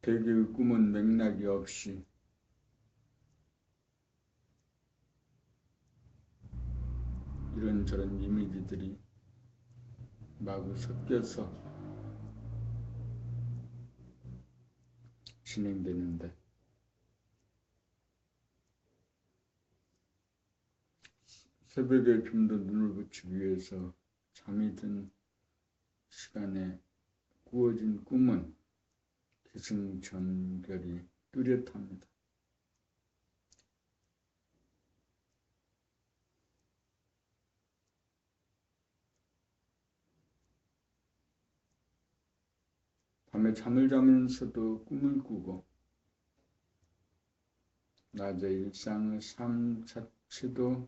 개개의 꿈은 맥락이 없이 이런저런 이미지들이 마구 섞여서 진행되는데 새벽에 좀 더 눈을 붙이기 위해서 잠이 든 시간에 꾸어진 꿈은 기승전결이 뚜렷합니다. 밤에 잠을 자면서도 꿈을 꾸고 낮의 일상의 삶 자체도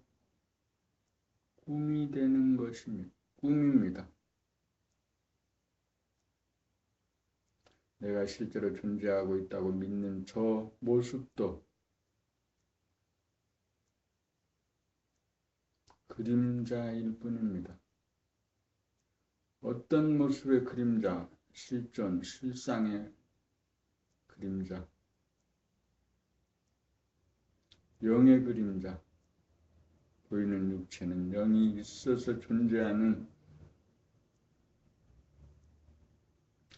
꿈이 되는 것입니다. 꿈입니다. 내가 실제로 존재하고 있다고 믿는 저 모습도 그림자일 뿐입니다. 어떤 모습의 그림자, 실존, 실상의 그림자, 영의 그림자, 보이는 육체는 영이 있어서 존재하는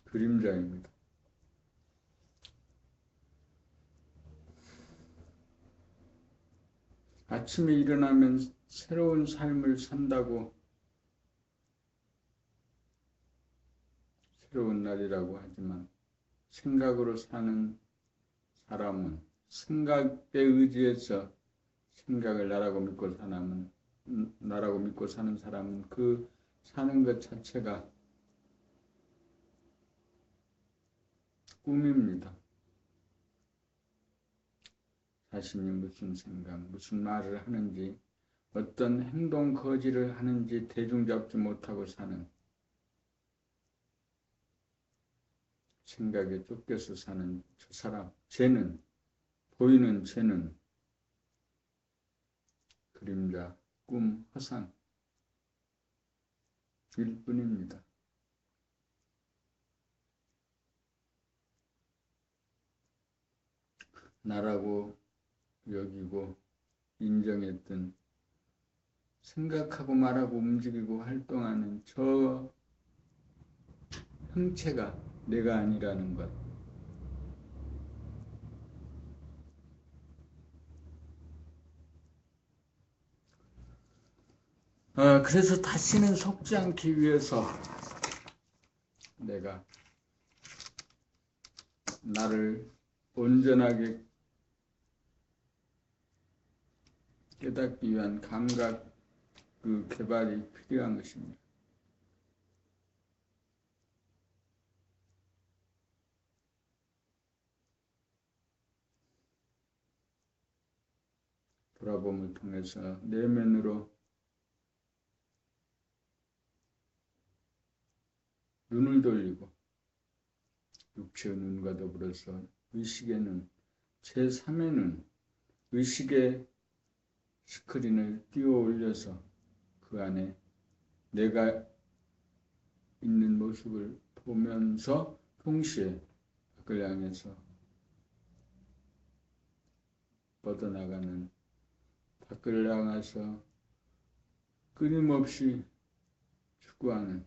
그림자입니다. 아침에 일어나면 새로운 삶을 산다고 새로운 날이라고 하지만 생각으로 사는 사람은 생각에 의지해서 생각을 나라고 믿고 사는 사람은 그 사는 것 자체가 꿈입니다. 자신이 무슨 생각, 무슨 말을 하는지, 어떤 행동 거지를 하는지 대중 잡지 못하고 사는, 생각에 쫓겨서 사는 저 사람, 쟤는, 보이는 쟤는 그림자, 꿈, 허상 일 뿐입니다. 나라고 여기고 인정했던 생각하고 말하고 움직이고 활동하는 저 형체가 내가 아니라는 것. 그래서 다시는 속지 않기 위해서 내가 나를 온전하게 깨닫기 위한 감각 그 개발이 필요한 것입니다. 돌아봄을 통해서 내면으로 눈을 돌리고 육체의 눈과 더불어서 의식의 눈, 제3의 눈, 의식의 스크린을 띄워 올려서 그 안에 내가 있는 모습을 보면서 동시에 밖을 향해서 뻗어나가는 밖을 향해서 끊임없이 추구하는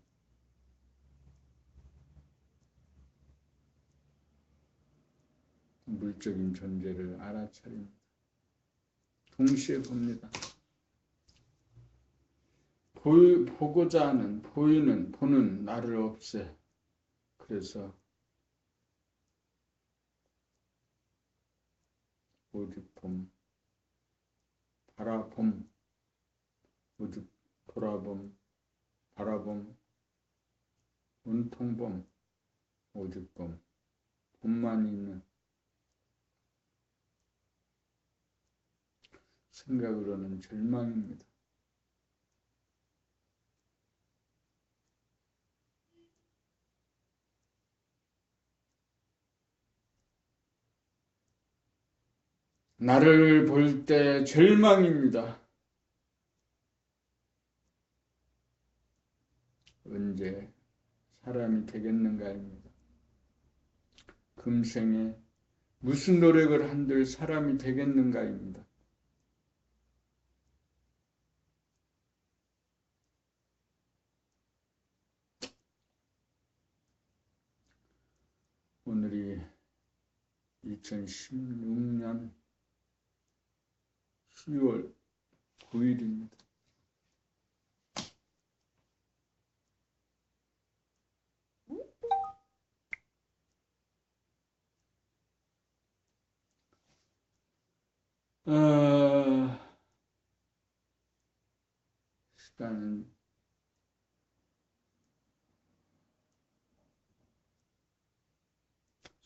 물적인 존재를 알아차립니다. 동시에 봅니다. 보고자 하는, 보는 나를 없애. 그래서 오직봄, 바라봄, 오직 돌아봄, 바라봄, 온통봄, 오직봄, 봄만 있는 생각으로는 절망입니다. 나를 볼 때 절망입니다. 언제 사람이 되겠는가입니다. 금생에 무슨 노력을 한들 사람이 되겠는가입니다. 오늘이 2016년 10월 9일입니다. 시간은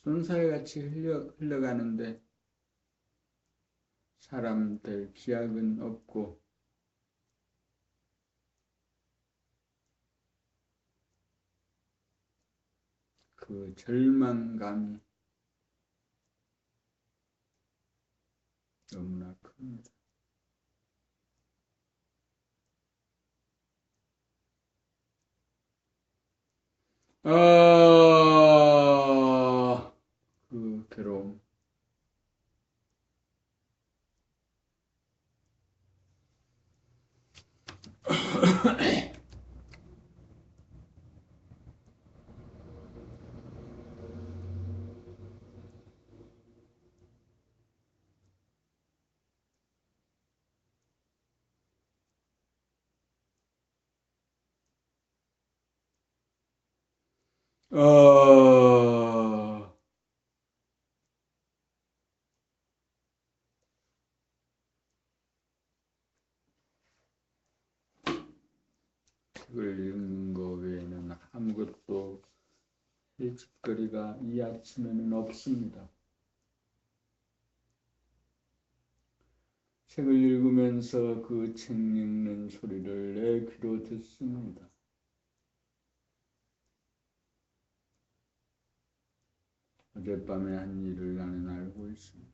쏜살같이 흘러가는데 사람 될 기약은 없고 그 절망감이 너무나 큽니다. 그 괴로움. 책을 읽는 거 외에는 아무것도 해집거리가 이 아침에는 없습니다. 책을 읽으면서 그 책 읽는 소리를 내 귀로 듣습니다. 어젯밤에 한 일을 나는 알고 있습니다.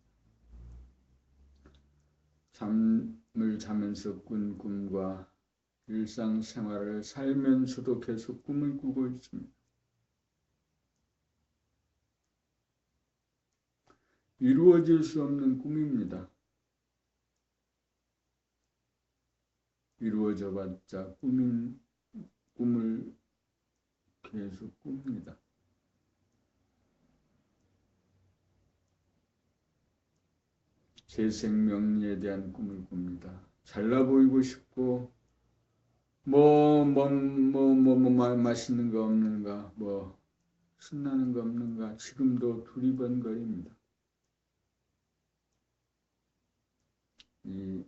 잠을 자면서 꾼 꿈과 일상생활을 살면서도 계속 꿈을 꾸고 있습니다. 이루어질 수 없는 꿈입니다. 이루어져봤자 꿈을 계속 꿉니다. 제 생명리에 대한 꿈을 꿉니다. 잘나 보이고 싶고 맛있는 거 없는가, 신나는 거 없는가, 지금도 두리번거립니다. 이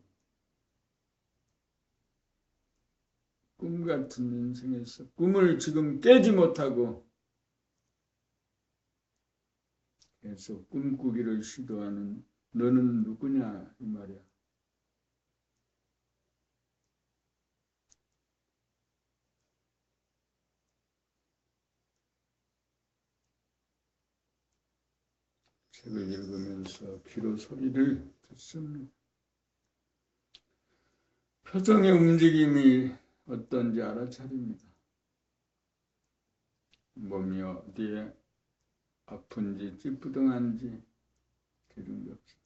꿈 같은 인생에서 꿈을 지금 깨지 못하고 계속 꿈꾸기를 시도하는 너는 누구냐 이 말이야. 책을 읽으면서 귀로 소리를 듣습니다. 표정의 움직임이 어떤지 알아차립니다. 몸이 어디에 아픈지 찌뿌둥한지 기름이 없습니다.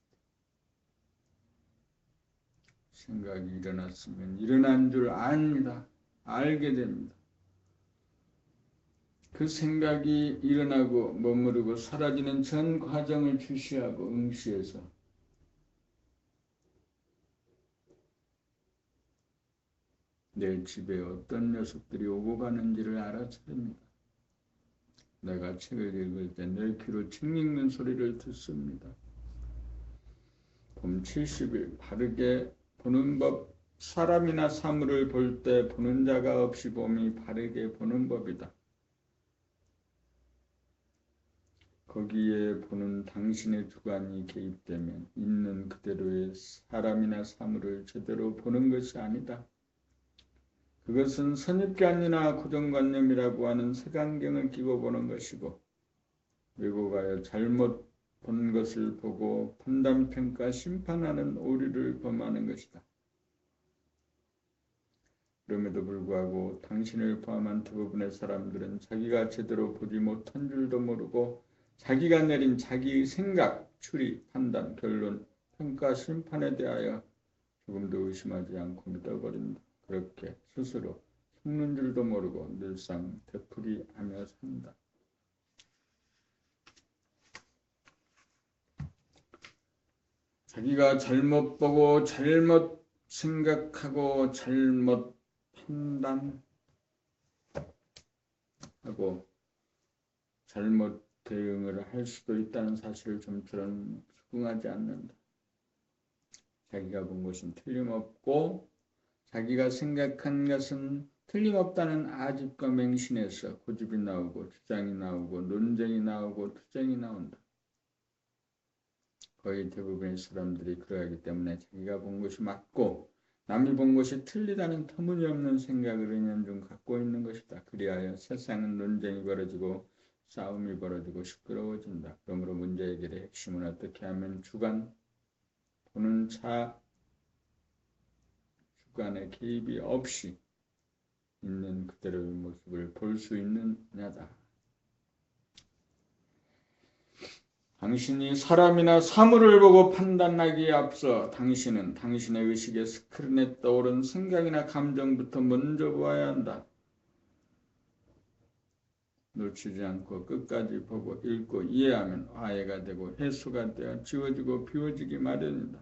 생각이 일어났으면 일어난 줄 압니다. 알게 됩니다. 그 생각이 일어나고 머무르고 사라지는 전 과정을 주시하고 응시해서 내 집에 어떤 녀석들이 오고 가는지를 알아차립니다. 내가 책을 읽을 때 내 귀로 책 읽는 소리를 듣습니다. 봄 70일 바르게 보는 법. 사람이나 사물을 볼 때 보는 자가 없이 봄이 바르게 보는 법이다. 거기에 보는 당신의 주관이 개입되면 있는 그대로의 사람이나 사물을 제대로 보는 것이 아니다. 그것은 선입견이나 고정관념이라고 하는 색안경을 끼고 보는 것이고 왜곡하여 잘못 본 것을 보고 판단평가 심판하는 오류를 범하는 것이다. 그럼에도 불구하고 당신을 포함한 대부분의 사람들은 자기가 제대로 보지 못한 줄도 모르고 자기가 내린 자기의 생각, 추리, 판단, 결론, 평가, 심판에 대하여 조금도 의심하지 않고 믿어버린다. 그렇게 스스로 속는 줄도 모르고 늘상 되풀이하며 산다. 자기가 잘못 보고 잘못 생각하고 잘못 판단하고 잘못 대응을 할 수도 있다는 사실을 좀처럼 수긍하지 않는다. 자기가 본 것은 틀림없고 자기가 생각한 것은 틀림없다는 아집과 맹신에서 고집이 나오고 주장이 나오고 논쟁이 나오고 투쟁이 나온다. 거의 대부분의 사람들이 그러하기 때문에 자기가 본 것이 맞고 남이 본 것이 틀리다는 터무니없는 생각을 은연중 갖고 있는 것이다. 그리하여 세상은 논쟁이 벌어지고 싸움이 벌어지고 시끄러워진다. 그러므로 문제 해결의 핵심은 어떻게 하면 주관, 보는 주관의 개입이 없이 있는 그대로의 모습을 볼 수 있느냐다. 당신이 사람이나 사물을 보고 판단하기에 앞서 당신은 당신의 의식의 스크린에 떠오른 생각이나 감정부터 먼저 보아야 한다. 놓치지 않고 끝까지 보고 읽고 이해하면 화해가 되고 해소가 되어 지워지고 비워지기 마련이다.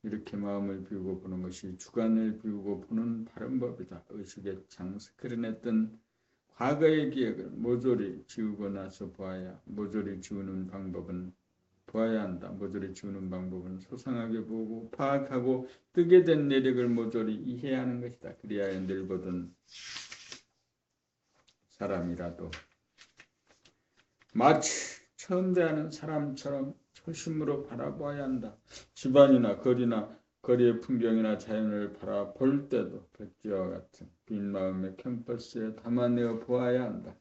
이렇게 마음을 비우고 보는 것이 주관을 비우고 보는 바른 법이다. 의식의 장 스크린에 뜬 과거의 기억을 모조리 지우고 나서 모조리 지우는 방법은 보아야 한다. 모조리 지우는 방법은 소상하게 보고 파악하고 뜨게 된 내력을 모조리 이해하는 것이다. 그리하여 늘 보던 사람이라도 마치 처음 대하는 사람처럼 초심으로 바라보아야 한다. 집안이나 거리의 풍경이나 자연을 바라볼 때도 백지와 같은 빈 마음의 캠퍼스에 담아내어 보아야 한다.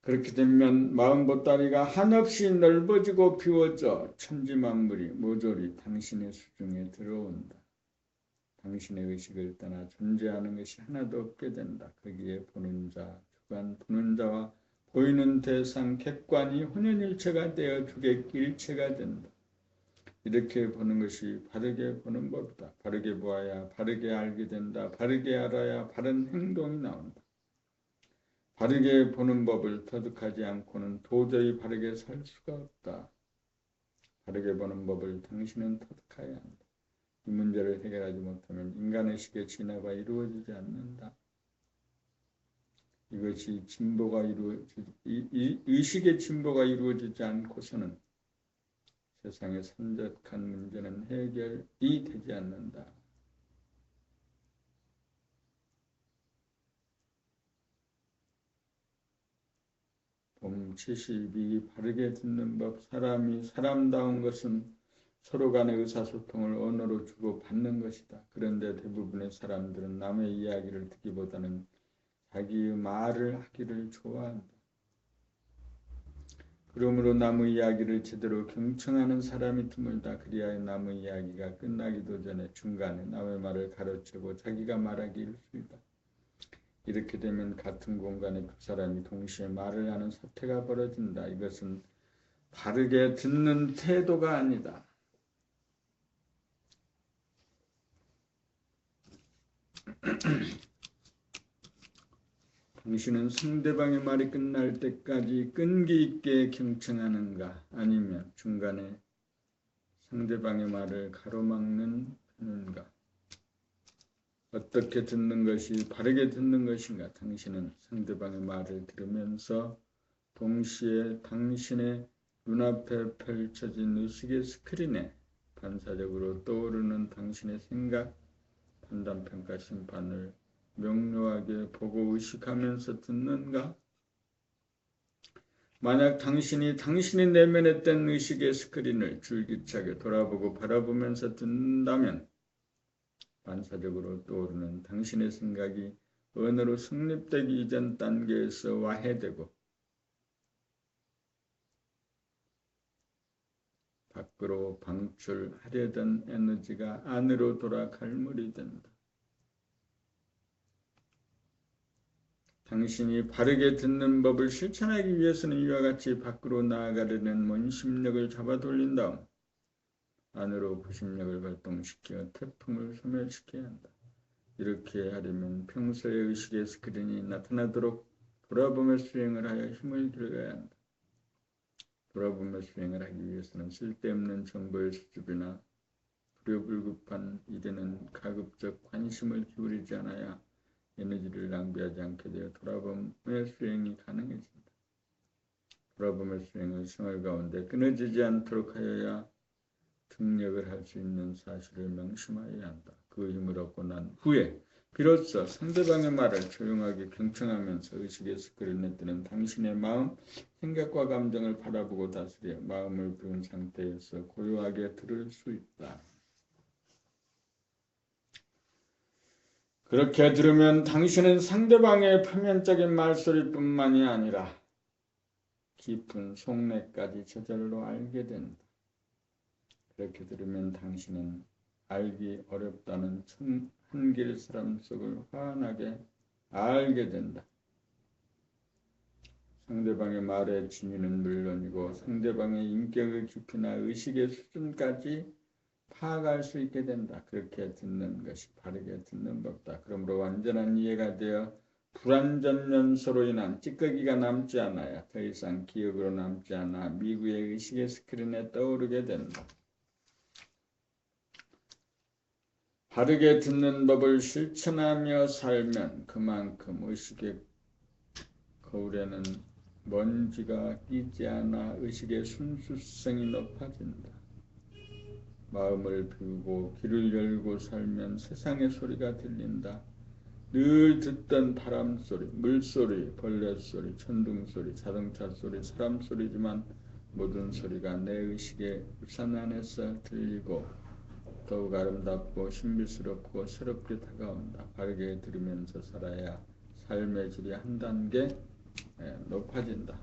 그렇게 되면 마음 보따리가 한없이 넓어지고 비워져 천지만물이 모조리 당신의 수중에 들어온다. 당신의 의식을 떠나 존재하는 것이 하나도 없게 된다. 거기에 보는 자, 주관, 보는 자와 보이는 대상, 객관이 혼연일체가 되어 주객일체가 된다. 이렇게 보는 것이 바르게 보는 법이다. 바르게 보아야 바르게 알게 된다. 바르게 알아야 바른 행동이 나온다. 바르게 보는 법을 터득하지 않고는 도저히 바르게 살 수가 없다. 바르게 보는 법을 당신은 터득해야 한다. 이 문제를 해결하지 못하면 인간의 식의 진화가 이루어지지 않는다. 이것이 의식의 진보가 이루어지지 않고서는 세상의 산적한 문제는 해결이 되지 않는다. 봄 72 바르게 듣는 법. 사람이 사람다운 것은 서로 간의 의사소통을 언어로 주고받는 것이다. 그런데 대부분의 사람들은 남의 이야기를 듣기보다는 자기의 말을 하기를 좋아한다. 그러므로 남의 이야기를 제대로 경청하는 사람이 드물다. 그리하여 남의 이야기가 끝나기도 전에 중간에 남의 말을 가로채고 자기가 말하기 일쑤이다. 이렇게 되면 같은 공간에 두 사람이 동시에 말을 하는 사태가 벌어진다. 이것은 바르게 듣는 태도가 아니다. 당신은 상대방의 말이 끝날 때까지 끈기 있게 경청하는가? 아니면 중간에 상대방의 말을 가로막는 편인가? 어떻게 듣는 것이 바르게 듣는 것인가? 당신은 상대방의 말을 들으면서 동시에 당신의 눈앞에 펼쳐진 의식의 스크린에 반사적으로 떠오르는 당신의 생각, 판단, 평가, 심판을 명료하게 보고 의식하면서 듣는가? 만약 당신이 내면에 뜬 의식의 스크린을 줄기차게 돌아보고 바라보면서 듣는다면 반사적으로 떠오르는 당신의 생각이 언어로 성립되기 이전 단계에서 와해되고 밖으로 방출하려던 에너지가 안으로 돌아 갈물이 된다. 당신이 바르게 듣는 법을 실천하기 위해서는 이와 같이 밖으로 나아가려는 원심력을 잡아 돌린 다음 안으로 구심력을 발동시켜 태풍을 소멸시켜야 한다. 이렇게 하려면 평소의 의식의 스크린이 나타나도록 돌아보며 수행을 하여 힘을 길러야 한다. 돌아보며 수행을 하기 위해서는 쓸데없는 정보의 수집이나 불효불급한 일에는 가급적 관심을 기울이지 않아야 에너지를 낭비하지 않게 되어 돌아보며 수행이 가능해진다. 돌아보며 수행을 생활 가운데 끊어지지 않도록 하여야 등력을 할 수 있는 사실을 명심하여야 한다. 그 힘을 얻고 난 후에 비로소 상대방의 말을 조용하게 경청하면서 의식의 스크린에 뜨는 당신의 마음, 생각과 감정을 바라보고 다스려 마음을 비운 상태에서 고요하게 들을 수 있다. 그렇게 들으면 당신은 상대방의 표면적인 말소리뿐만이 아니라 깊은 속내까지 저절로 알게 된다. 그렇게 들으면 당신은 알기 어렵다는 한길 사람 속을 환하게 알게 된다. 상대방의 말의 진위는 물론이고 상대방의 인격의 깊이나 의식의 수준까지 파악할 수 있게 된다. 그렇게 듣는 것이 바르게 듣는 법다. 그러므로 완전한 이해가 되어 불완전 연소로 인한 찌꺼기가 남지 않아야 더 이상 기억으로 남지 않아 미구의 의식의 스크린에 떠오르게 된다. 바르게 듣는 법을 실천하며 살면 그만큼 의식의 거울에는 먼지가 끼지 않아 의식의 순수성이 높아진다. 마음을 비우고 귀를 열고 살면 세상의 소리가 들린다. 늘 듣던 바람소리, 물소리, 벌레소리, 천둥소리, 자동차 소리, 사람 소리지만 모든 소리가 내 의식의 우산 안에서 들리고 더욱 아름답고 신비스럽고 새롭게 다가온다. 바르게 들으면서 살아야 삶의 질이 한 단계 높아진다.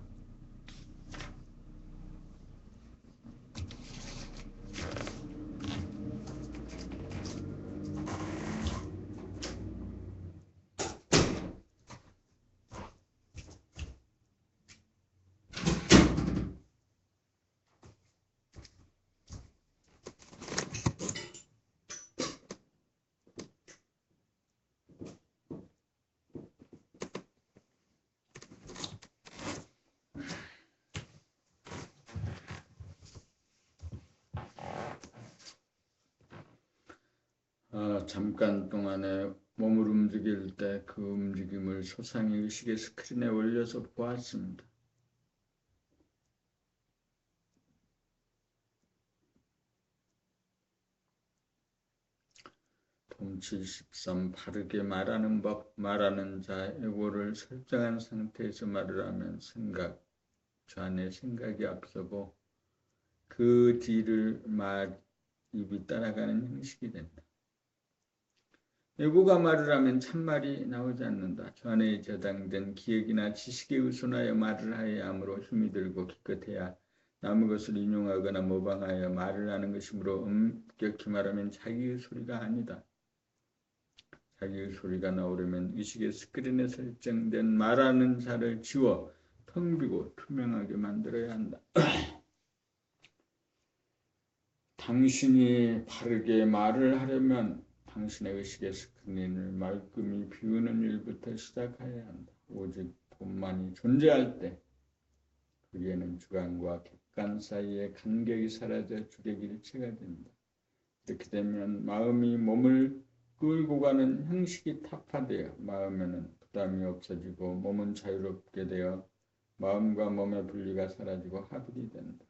잠깐 동안에 몸을 움직일 때 그 움직임을 소상히 의식의 스크린에 올려서 보았습니다. 동73 바르게 말하는 법, 말하는 자, 에고를 설정한 상태에서 말을 하면 저 안에 생각이 앞서고 그 뒤를 입이 따라가는 형식이 된다. 에고가 말을 하면 참말이 나오지 않는다. 저 안에 저장된 기억이나 지식에 의존하여 말을 하여야 하므로 힘이 들고 기껏해야 남의 것을 인용하거나 모방하여 말을 하는 것이므로 엄격히 말하면 자기의 소리가 아니다. 자기의 소리가 나오려면 의식의 스크린에 설정된 말하는 자를 지워 텅 비고 투명하게 만들어야 한다. 당신이 바르게 말을 하려면 당신의 의식의 스크린을 말끔히 비우는 일부터 시작해야 한다. 오직 본만이 존재할 때 거기에는 주관과 객관 사이의 간격이 사라져 주객일체가 된다. 이렇게 되면 마음이 몸을 끌고 가는 형식이 타파되어 마음에는 부담이 없어지고 몸은 자유롭게 되어 마음과 몸의 분리가 사라지고 합일이 된다.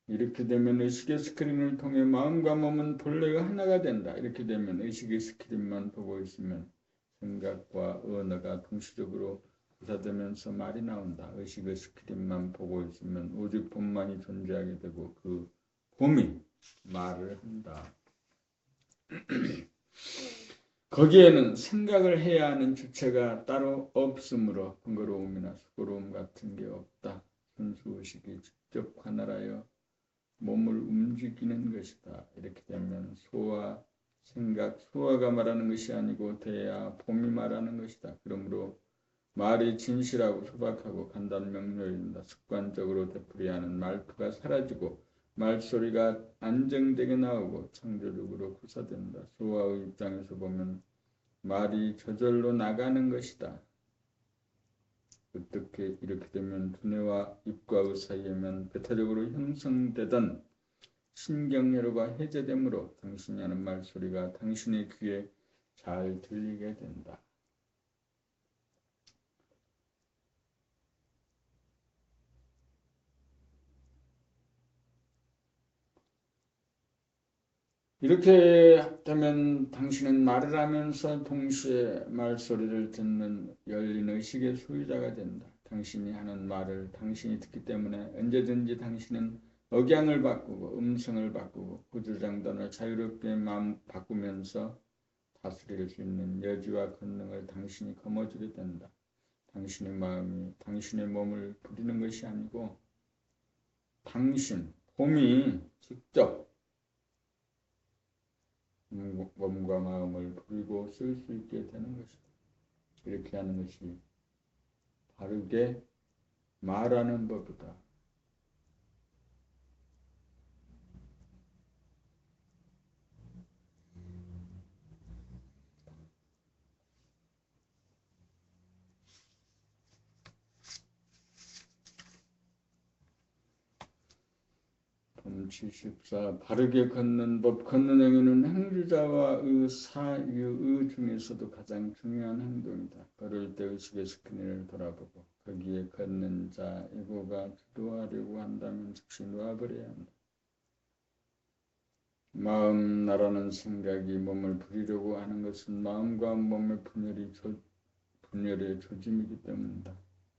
이렇게 되면 의식의 스크린을 통해 마음과 몸은 본래가 하나가 된다. 이렇게 되면 의식의 스크린만 보고 있으면 생각과 언어가 동시적으로 구사되면서 말이 나온다. 의식의 스크린만 보고 있으면 오직 본만이 존재하게 되고 그 봄이 말을 한다. 거기에는 생각을 해야 하는 주체가 따로 없으므로 번거로움이나 수고로움 같은 게 없다. 순수의식이 직접 관할하여 몸을 움직이는 것이다. 이렇게 되면 소와 생각, 수화가 말하는 것이 아니고 대야 봄이 말하는 것이다. 그러므로 말이 진실하고 소박하고 간단 명료해진다. 습관적으로 되풀이하는 말투가 사라지고 말소리가 안정되게 나오고 창조적으로 구사된다. 수화의 입장에서 보면 말이 저절로 나가는 것이다. 어떻게 이렇게 되면 두뇌와 입과 사이에만 배타적으로 형성되던 신경회로가 해제되므로 당신이 하는 말소리가 당신의 귀에 잘 들리게 된다. 이렇게 되면 당신은 말을 하면서 동시에 말소리를 듣는 열린 의식의 소유자가 된다. 당신이 하는 말을 당신이 듣기 때문에 언제든지 당신은 억양을 바꾸고 음성을 바꾸고 구조장단을 자유롭게 마음 바꾸면서 다스릴 수 있는 여지와 권능을 당신이 거머쥐게 된다. 당신의 마음이 당신의 몸을 부리는 것이 아니고 당신, 봄이 직접 몸과 마음을 부리고 쓸 수 있게 되는 것이다. 이렇게 하는 것이 바르게 말하는 법이다. 봄 74. 바르게 걷는 법. 걷는 행위는 행주자와 사유의 중에서도 가장 중요한 행동이다. 걸을 때 의식의 스크린을 돌아보고 거기에 걷는 자 에고가 주도하려고 한다면 즉시 놓아버려야 한다. 마음 나라는 생각이 몸을 부리려고 하는 것은 마음과 몸의 분열의 조짐이기 때문이다.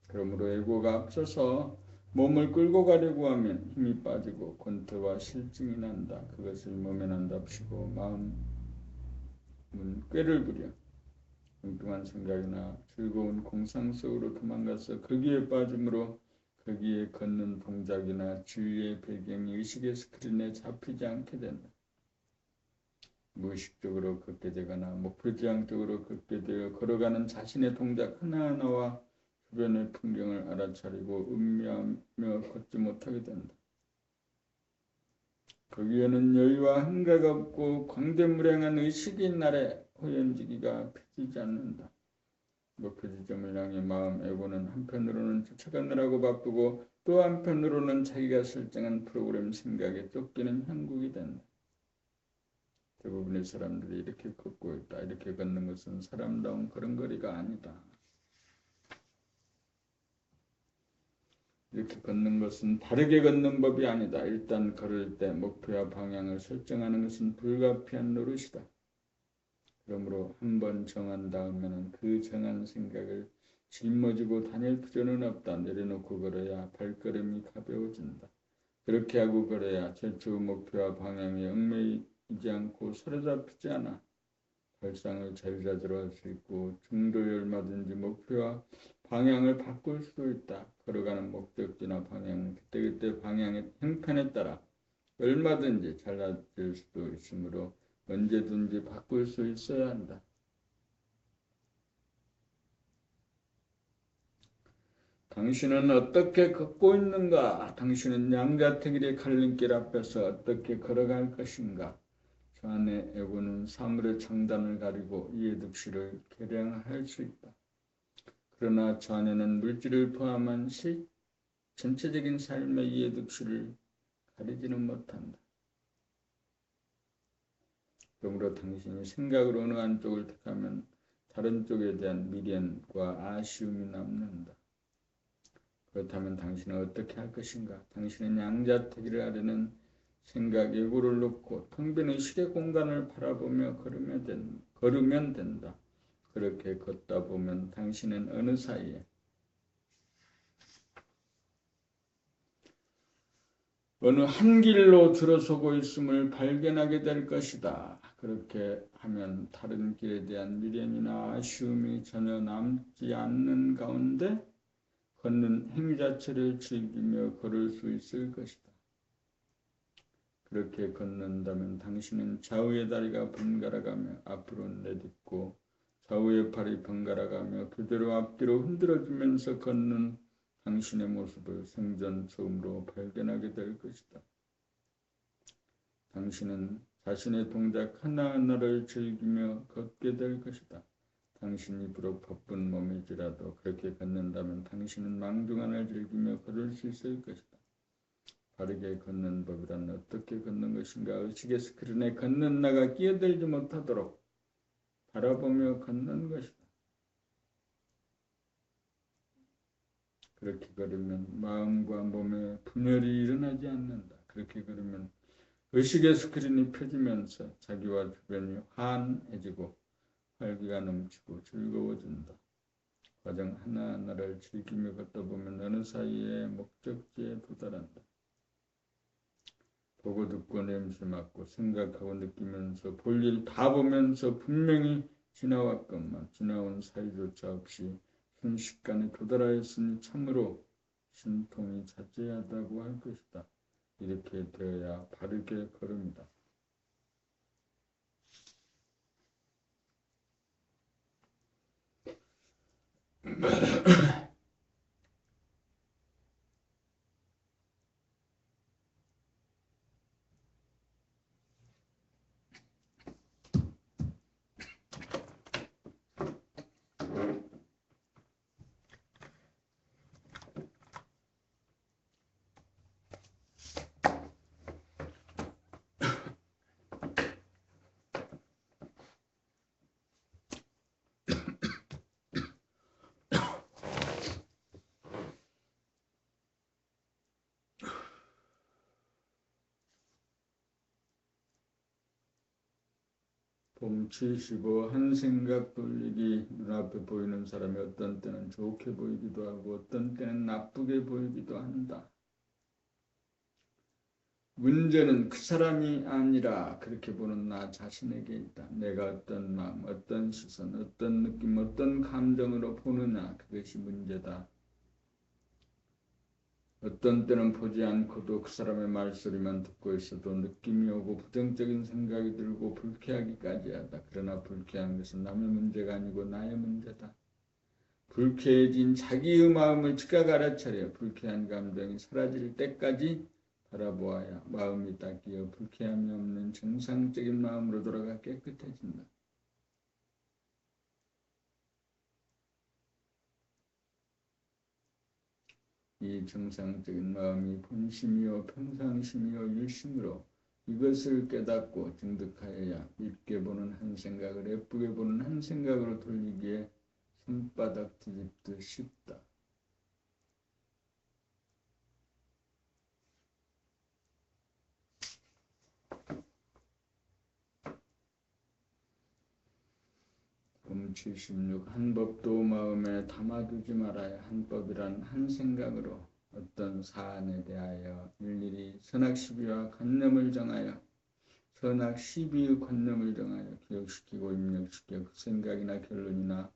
그러므로 에고가 앞서서 몸을 끌고 가려고 하면 힘이 빠지고 권태와 실증이 난다. 그것을 모면한답시고 마음은 꾀를 부려 엉뚱한 생각이나 즐거운 공상 속으로 도망가서 거기에 빠짐으로 거기에 걷는 동작이나 진리의 배경이 의식의 스크린에 잡히지 않게 된다. 무의식적으로 걷게 되거나 목표지향적으로 걷게 되어 걸어가는 자신의 동작 하나하나와 주변의 풍경을 알아차리고 음미하며 걷지 못하게 된다. 거기에는 여유와 한가가 없고 광대무량한 의식이 날에 호연지기가 펴지지 않는다. 목표 지점을 향해 마음 에고는 한편으로는 쫓아가느라고 바쁘고 또 한편으로는 자기가 설정한 프로그램 생각에 쫓기는 형국이 된다. 대부분의 사람들이 이렇게 걷고 있다. 이렇게 걷는 것은 사람다운 걸음걸이가 아니다. 이렇게 걷는 것은 바르게 걷는 법이 아니다. 일단 걸을 때 목표와 방향을 설정하는 것은 불가피한 노릇이다. 그러므로 한번 정한 다음에는 그 정한 생각을 짊어지고 다닐 필요는 없다. 내려놓고 걸어야 발걸음이 가벼워진다. 그렇게 하고 걸어야 최초의 목표와 방향에 얽매이지 않고 사로잡히지 않아 발상을 자유자재로 할 수 있고 중도에 얼마든지 목표와 방향을 바꿀 수도 있다. 걸어가는 목적지나 방향은 그때그때 방향의 형편에 따라 얼마든지 달라질 수도 있으므로 언제든지 바꿀 수 있어야 한다. 당신은 어떻게 걷고 있는가? 당신은 양자택일의 갈림길 앞에서 어떻게 걸어갈 것인가? 저 안에 에고는 사물의 장단을 가리고 이의 득실을 계량할 수 있다. 그러나 저 안에는 물질을 포함한 전체적인 삶의 이의 득실을 가리지는 못한다. 그러므로 당신이 생각으로 어느 한쪽을 택하면 다른 쪽에 대한 미련과 아쉬움이 남는다. 그렇다면 당신은 어떻게 할 것인가? 당신은 양자택일을 하려는 생각, 예고를 놓고 텅 빈 의식의 공간을 바라보며 걸으면 된다. 그렇게 걷다 보면 당신은 어느 사이에 어느 한 길로 들어서고 있음을 발견하게 될 것이다. 그렇게 하면 다른 길에 대한 미련이나 아쉬움이 전혀 남지 않는 가운데 걷는 행위 자체를 즐기며 걸을 수 있을 것이다. 그렇게 걷는다면 당신은 좌우의 다리가 번갈아가며 앞으로 내딛고 좌우의 팔이 번갈아가며 그대로 앞뒤로 흔들어주면서 걷는 당신의 모습을 생전 처음으로 발견하게 될 것이다. 당신은 자신의 동작 하나하나를 즐기며 걷게 될 것이다. 당신이 비록 바쁜 몸일지라도 그렇게 걷는다면 당신은 망중한을 즐기며 걸을 수 있을 것이다. 바르게 걷는 법이란 어떻게 걷는 것인가? 의식의 스크린에 걷는 나가 끼어들지 못하도록 바라보며 걷는 것이다. 그렇게 걸으면 마음과 몸에 분열이 일어나지 않는다. 그렇게 걸으면 의식의 스크린이 펴지면서 자기와 주변이 환해지고 활기가 넘치고 즐거워진다. 과정 하나하나를 즐기며 걷다 보면 어느 사이에 목적지에 도달한다. 보고 듣고 냄새 맡고 생각하고 느끼면서 볼일 다 보면서 분명히 지나왔건만 지나온 사이조차 없이 순식간에 도달하였으니 참으로 신통이 자제하다고 할 것이다. 이렇게 되어야 바르게 걸음이다. 봄 75 한 생각 돌리기. 눈앞에 보이는 사람이 어떤 때는 좋게 보이기도 하고 어떤 때는 나쁘게 보이기도 한다. 문제는 그 사람이 아니라 그렇게 보는 나 자신에게 있다. 내가 어떤 마음, 어떤 시선, 어떤 느낌, 어떤 감정으로 보느냐, 그것이 문제다. 어떤 때는 보지 않고도 그 사람의 말소리만 듣고 있어도 느낌이 오고 부정적인 생각이 들고 불쾌하기까지 하다. 그러나 불쾌한 것은 남의 문제가 아니고 나의 문제다. 불쾌해진 자기의 마음을 즉각 알아차려 불쾌한 감정이 사라질 때까지 바라보아야 마음이 닦여 불쾌함이 없는 정상적인 마음으로 돌아가 깨끗해진다. 이 정상적인 마음이 본심이요 평상심이요 일심으로 이것을 깨닫고 증득하여야 밉게 보는 한 생각을 예쁘게 보는 한 생각으로 돌리기에 손바닥 뒤집듯 쉽다. 봄 76 한 법도 마음에 담아두지 말아야 한 법이란 한 생각으로 어떤 사안에 대하여 일일이 선악시비와 관념을 정하여 선악시비의 관념을 정하여 기억시키고 입력시켜 그 생각이나 결론이나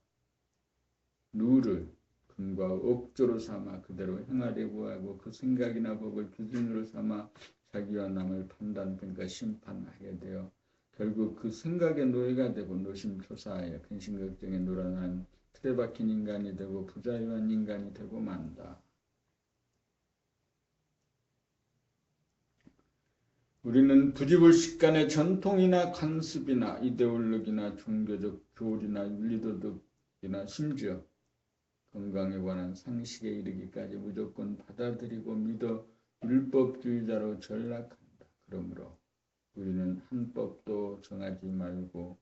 룰을 근과 억조로 삼아 그대로 행하려고 하고 그 생각이나 법을 기준으로 삼아 자기와 남을 판단, 평가, 심판하게 되어 결국 그 생각의 노예가 되고 노심초사하여 근심걱정에 놀아난 틀에 박힌 인간이 되고 부자유한 인간이 되고 만다. 우리는 부지불식간의 전통이나 관습이나 이데올로기나 종교적 교리나 윤리도덕이나 심지어 건강에 관한 상식에 이르기까지 무조건 받아들이고 믿어 율법주의자로 전락한다. 그러므로 우리는 한 법도 정하지 말고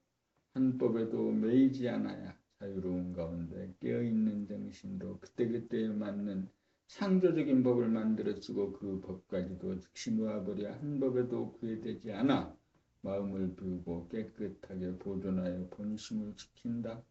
한 법에도 매이지 않아야 자유로운 가운데 깨어있는 정신으로 그때그때에 맞는 창조적인 법을 만들어 쓰고 그 법까지도 즉시 놓아버려 한 법에도 구애되지 않아 마음을 비우고 깨끗하게 보존하여 본심을 지킨다.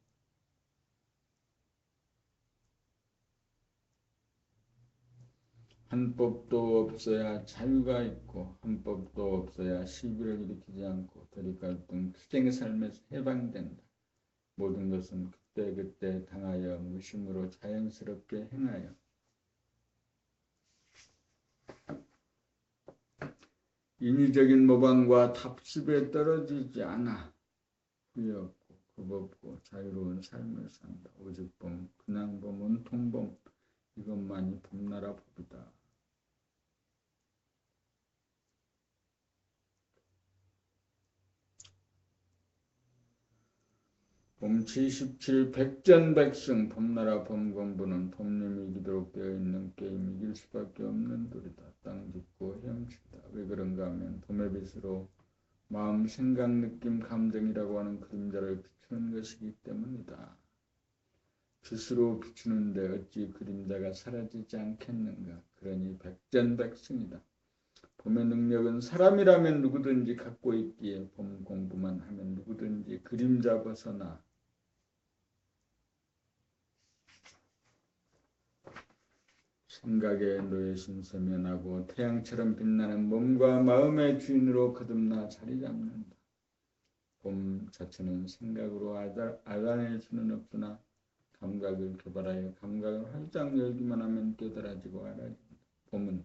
한 법도 없어야 자유가 있고 한 법도 없어야 시비를 일으키지 않고 대립갈등 투쟁의 삶에서 해방된다. 모든 것은 그때그때 당하여 무심으로 자연스럽게 행하여 인위적인 모방과 답습에 떨어지지 않아 후회 없고 겁 없고 자유로운 삶을 산다. 오직 봄, 그냥 봄, 온통 봄, 이것만이 봄나라 법이다. 봄 77 백전백승 봄나라 봄공부는 봄님이 이기도록 되어 있는 게임 이길 수밖에 없는 돌이다. 땅 짚고 헤엄치다. 왜 그런가 하면 봄의 빛으로 마음, 생각, 느낌, 감정이라고 하는 그림자를 비추는 것이기 때문이다. 빛으로 비추는데 어찌 그림자가 사라지지 않겠는가. 그러니 백전백승이다. 봄의 능력은 사람이라면 누구든지 갖고 있기에 봄 공부만 하면 누구든지 그림자 벗어나 생각의 노예심 세면하고 태양처럼 빛나는 몸과 마음의 주인으로 거듭나 자리 잡는다. 봄 자체는 생각으로 알아낼 수는 없으나 감각을 개발하여 감각을 활짝 열기만 하면 깨달아지고 알아진다. 봄은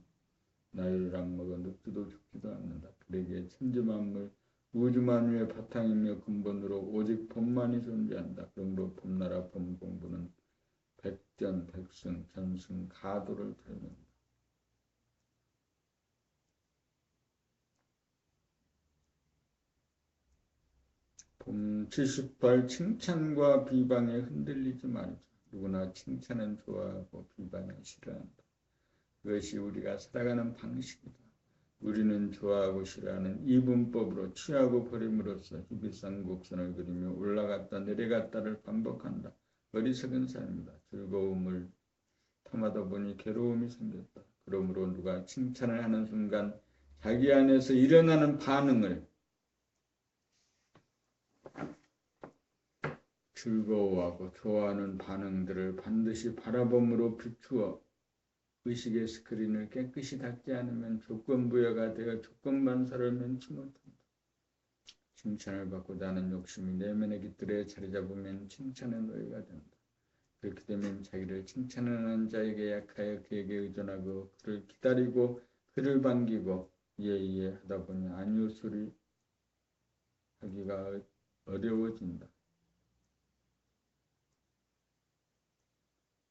나이를 안 먹어 늙지도 죽지도 않는다. 그러기에 천지만물 우주만유의 바탕이며 근본으로 오직 봄만이 존재한다. 그러므로 봄나라 봄공부는 백전백승 전승 가도를 달린다. 봄 78 칭찬과 비방에 흔들리지 말자. 누구나 칭찬은 좋아하고 비방은 싫어한다. 그것이 우리가 살아가는 방식이다. 우리는 좋아하고 싫어하는 이분법으로 취하고 버림으로써 희비산 곡선을 그리며 올라갔다 내려갔다를 반복한다. 어리석은 삶이다. 즐거움을 탐하다 보니 괴로움이 생겼다. 그러므로 누가 칭찬을 하는 순간 자기 안에서 일어나는 반응을 즐거워하고 좋아하는 반응들을 반드시 바라봄으로 비추어 의식의 스크린을 깨끗이 닦지 않으면 조건부여가 되어 조건반사를 면치 못한다. 칭찬을 받고자 하는 욕심이 내면의 깃들에 자리 잡으면 칭찬의 노예가 된다. 그렇게 되면 자기를 칭찬하는 자에게 약하여 그에게 의존하고 그를 기다리고 그를 반기고 예예 하다 보니 아니요 소리 하기가 어려워진다.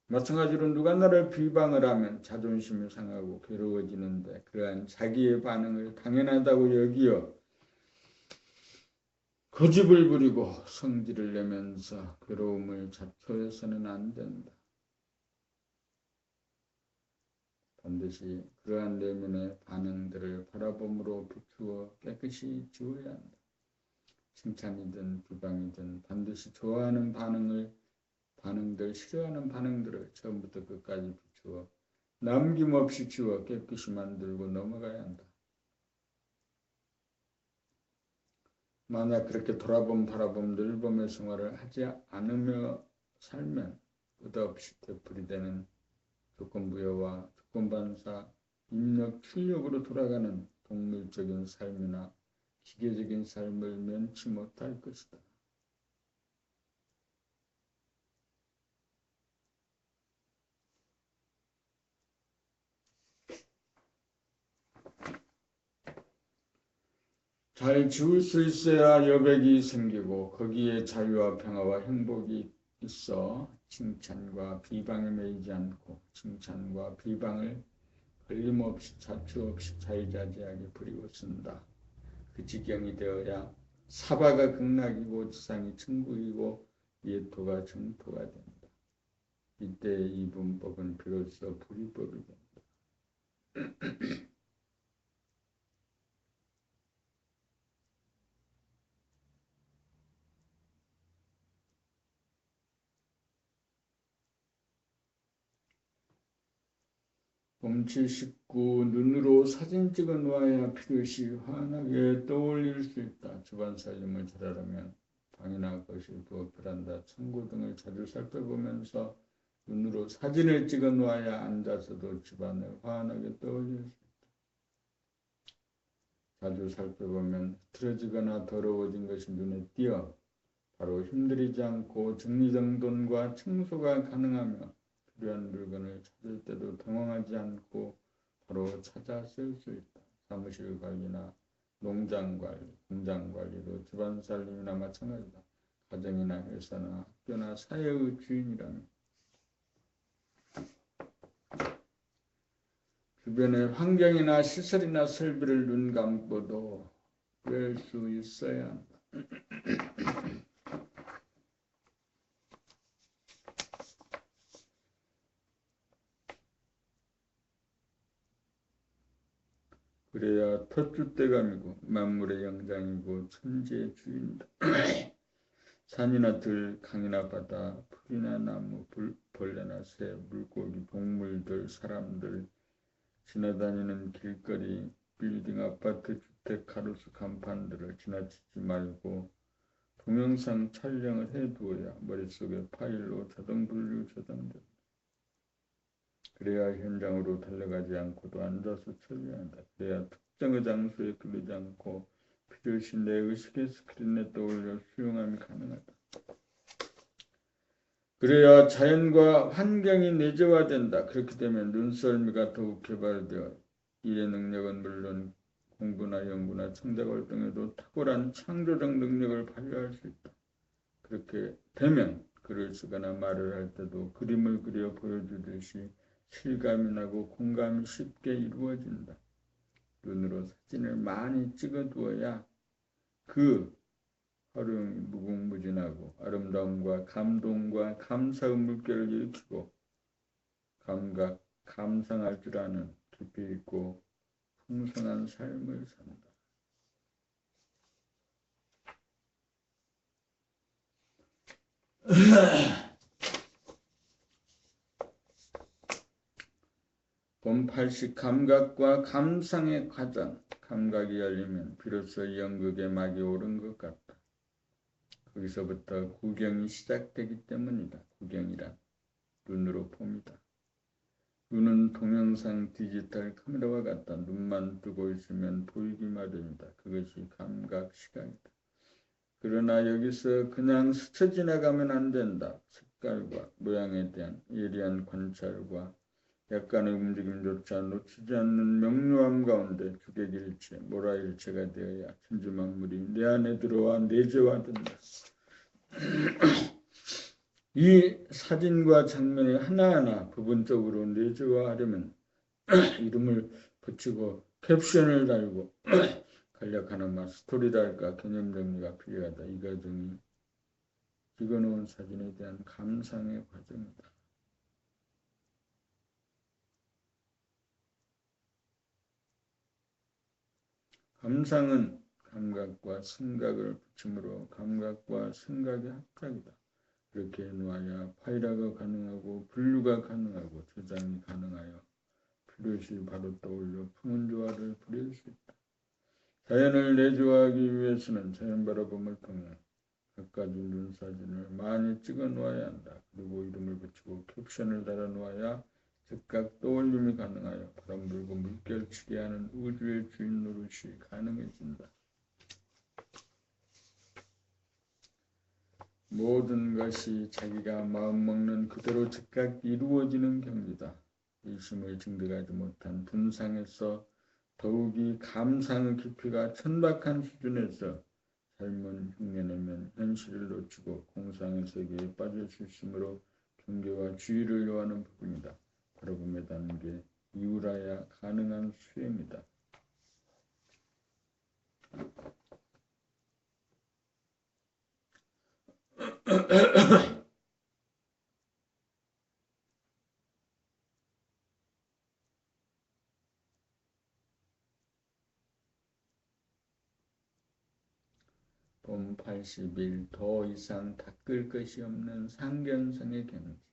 마찬가지로 누가 나를 비방을 하면 자존심이 상하고 괴로워지는데 그러한 자기의 반응을 당연하다고 여기어 고집을 부리고 성질을 내면서 괴로움을 자초해서는 안 된다. 반드시 그러한 내면의 반응들을 바라봄으로 비추어 깨끗이 지워야 한다. 칭찬이든 비방이든 반드시 좋아하는 반응들, 싫어하는 반응들을 처음부터 끝까지 비추어 남김없이 지워 깨끗이 만들고 넘어가야 한다. 만약 그렇게 돌아봄 바라봄 늘봄의 생활을 하지 않으며 살면 끝없이 되풀이되는 조건부여와 조건반사, 입력, 출력으로 돌아가는 동물적인 삶이나 기계적인 삶을 면치 못할 것이다. 잘 지울 수 있어야 여백이 생기고 거기에 자유와 평화와 행복이 있어 칭찬과 비방에 매이지 않고 칭찬과 비방을 걸림없이 자초 없이 자유자재하게 부리고 쓴다. 그 지경이 되어야 사바가 극락이고 지상이 천국이고 예토가 정토가 된다. 이때 이분법은 비로소 불이법이 된다. 봄 79 눈으로 사진 찍어 놓아야 필요시 환하게 떠올릴 수 있다. 집안 살림을 잘하려면 방이나 거실, 부엌, 베란다, 창고 등을 자주 살펴보면서 눈으로 사진을 찍어 놓아야 앉아서도 집안을 환하게 떠올릴 수 있다. 자주 살펴보면 흐트러지거나 더러워진 것이 눈에 띄어 바로 힘들이지 않고 정리정돈과 청소가 가능하며 필요한 물건을 찾을 때도 당황하지 않고 바로 찾아 쓸 수 있다. 사무실 관리나 농장 관리, 공장 관리도 집안 살림이나 마찬가지다. 가정이나 회사나 학교나 사회의 주인이라면 주변의 환경이나 시설이나 설비를 눈 감고도 뺄 수 있어야 한다. 그래야 터줏대감이고 만물의 영장이고 천지의 주인이다. 산이나 들, 강이나 바다, 풀이나 나무, 벌레나 새, 물고기, 동물들, 사람들, 지나다니는 길거리, 빌딩, 아파트, 주택, 가로수, 간판들을 지나치지 말고 동영상 촬영을 해두어야 머릿속에 파일로 자동 분류 저장된다. 그래야 현장으로 달려가지 않고도 앉아서 처리한다. 그래야 특정의 장소에 끌리지 않고 필요시 내 의식의 스크린에 떠올려 수용함이 가능하다. 그래야 자연과 환경이 내재화된다. 그렇게 되면 눈썰미가 더욱 개발되어 일의 능력은 물론 공부나 연구나 창작 활동에도 탁월한 창조적 능력을 발휘할 수 있다. 그렇게 되면 글을 쓰거나 말을 할 때도 그림을 그려 보여주듯이 실감이 나고 공감이 쉽게 이루어진다. 눈으로 사진을 많이 찍어두어야 그 활용이 무궁무진하고 아름다움과 감동과 감사의 물결을 일으키고 감각, 감상할 줄 아는 깊이 있고 풍성한 삶을 산다. 본 80 감각과 감상의 과정, 감각이 열리면 비로소 연극의 막이 오른 것 같다. 거기서부터 구경이 시작되기 때문이다. 구경이란 눈으로 봅니다. 눈은 동영상 디지털 카메라와 같다. 눈만 뜨고 있으면 보이기 마련이다. 그것이 감각 시각이다. 그러나 여기서 그냥 스쳐 지나가면 안 된다. 색깔과 모양에 대한 예리한 관찰과 약간의 움직임조차 놓치지 않는 명료함 가운데 주객일체, 모라일체가 되어야 천지만물이 내 안에 들어와 내재화된다. 이 사진과 장면을 하나하나 부분적으로 내재화하려면 이름을 붙이고 캡션을 달고 간략하나마 스토리랄까 개념 정리가 필요하다. 이 과정이 찍어놓은 사진에 대한 감상의 과정이다. 감상은 감각과 생각을 붙임으로 감각과 생각의 합작이다. 이렇게 놓아야 파일화가 가능하고 분류가 가능하고 저장이 가능하여 필요시 바로 떠올려 품은 조화를 부릴 수 있다. 자연을 내조하기 위해서는 자연 바라봄을 통해 각가지 눈사진을 많이 찍어 놓아야 한다. 그리고 이름을 붙이고 캡션을 달아 놓아야 즉각 떠올림이 가능하여 바람 불고 물결치게 하는 우주의 주인 노릇이 가능해진다. 모든 것이 자기가 마음먹는 그대로 즉각 이루어지는 경지다. 일심을 증득하지 못한 분상에서 더욱이 감상의 깊이가 천박한 수준에서 삶은 흉내내면 현실을 놓치고 공상의 세계에 빠질 수 있으므로 경계와 주의를 요하는 부분이다. 바라봄에 닿는 게 이유라야 가능한 수행이다. 봄 80일 더 이상 닦을 것이 없는 상견성의 경지.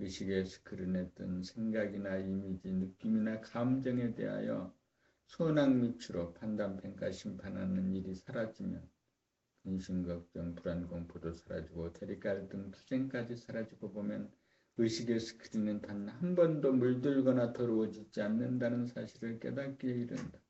의식의 스크린에 뜬 생각이나 이미지, 느낌이나 감정에 대하여 소낙 밑으로 판단, 평가, 심판하는 일이 사라지면 근심, 걱정, 불안, 공포도 사라지고 대립갈등, 투쟁까지 사라지고 보면 의식의 스크린은 단 한 번도 물들거나 더러워지지 않는다는 사실을 깨닫기에 이른다.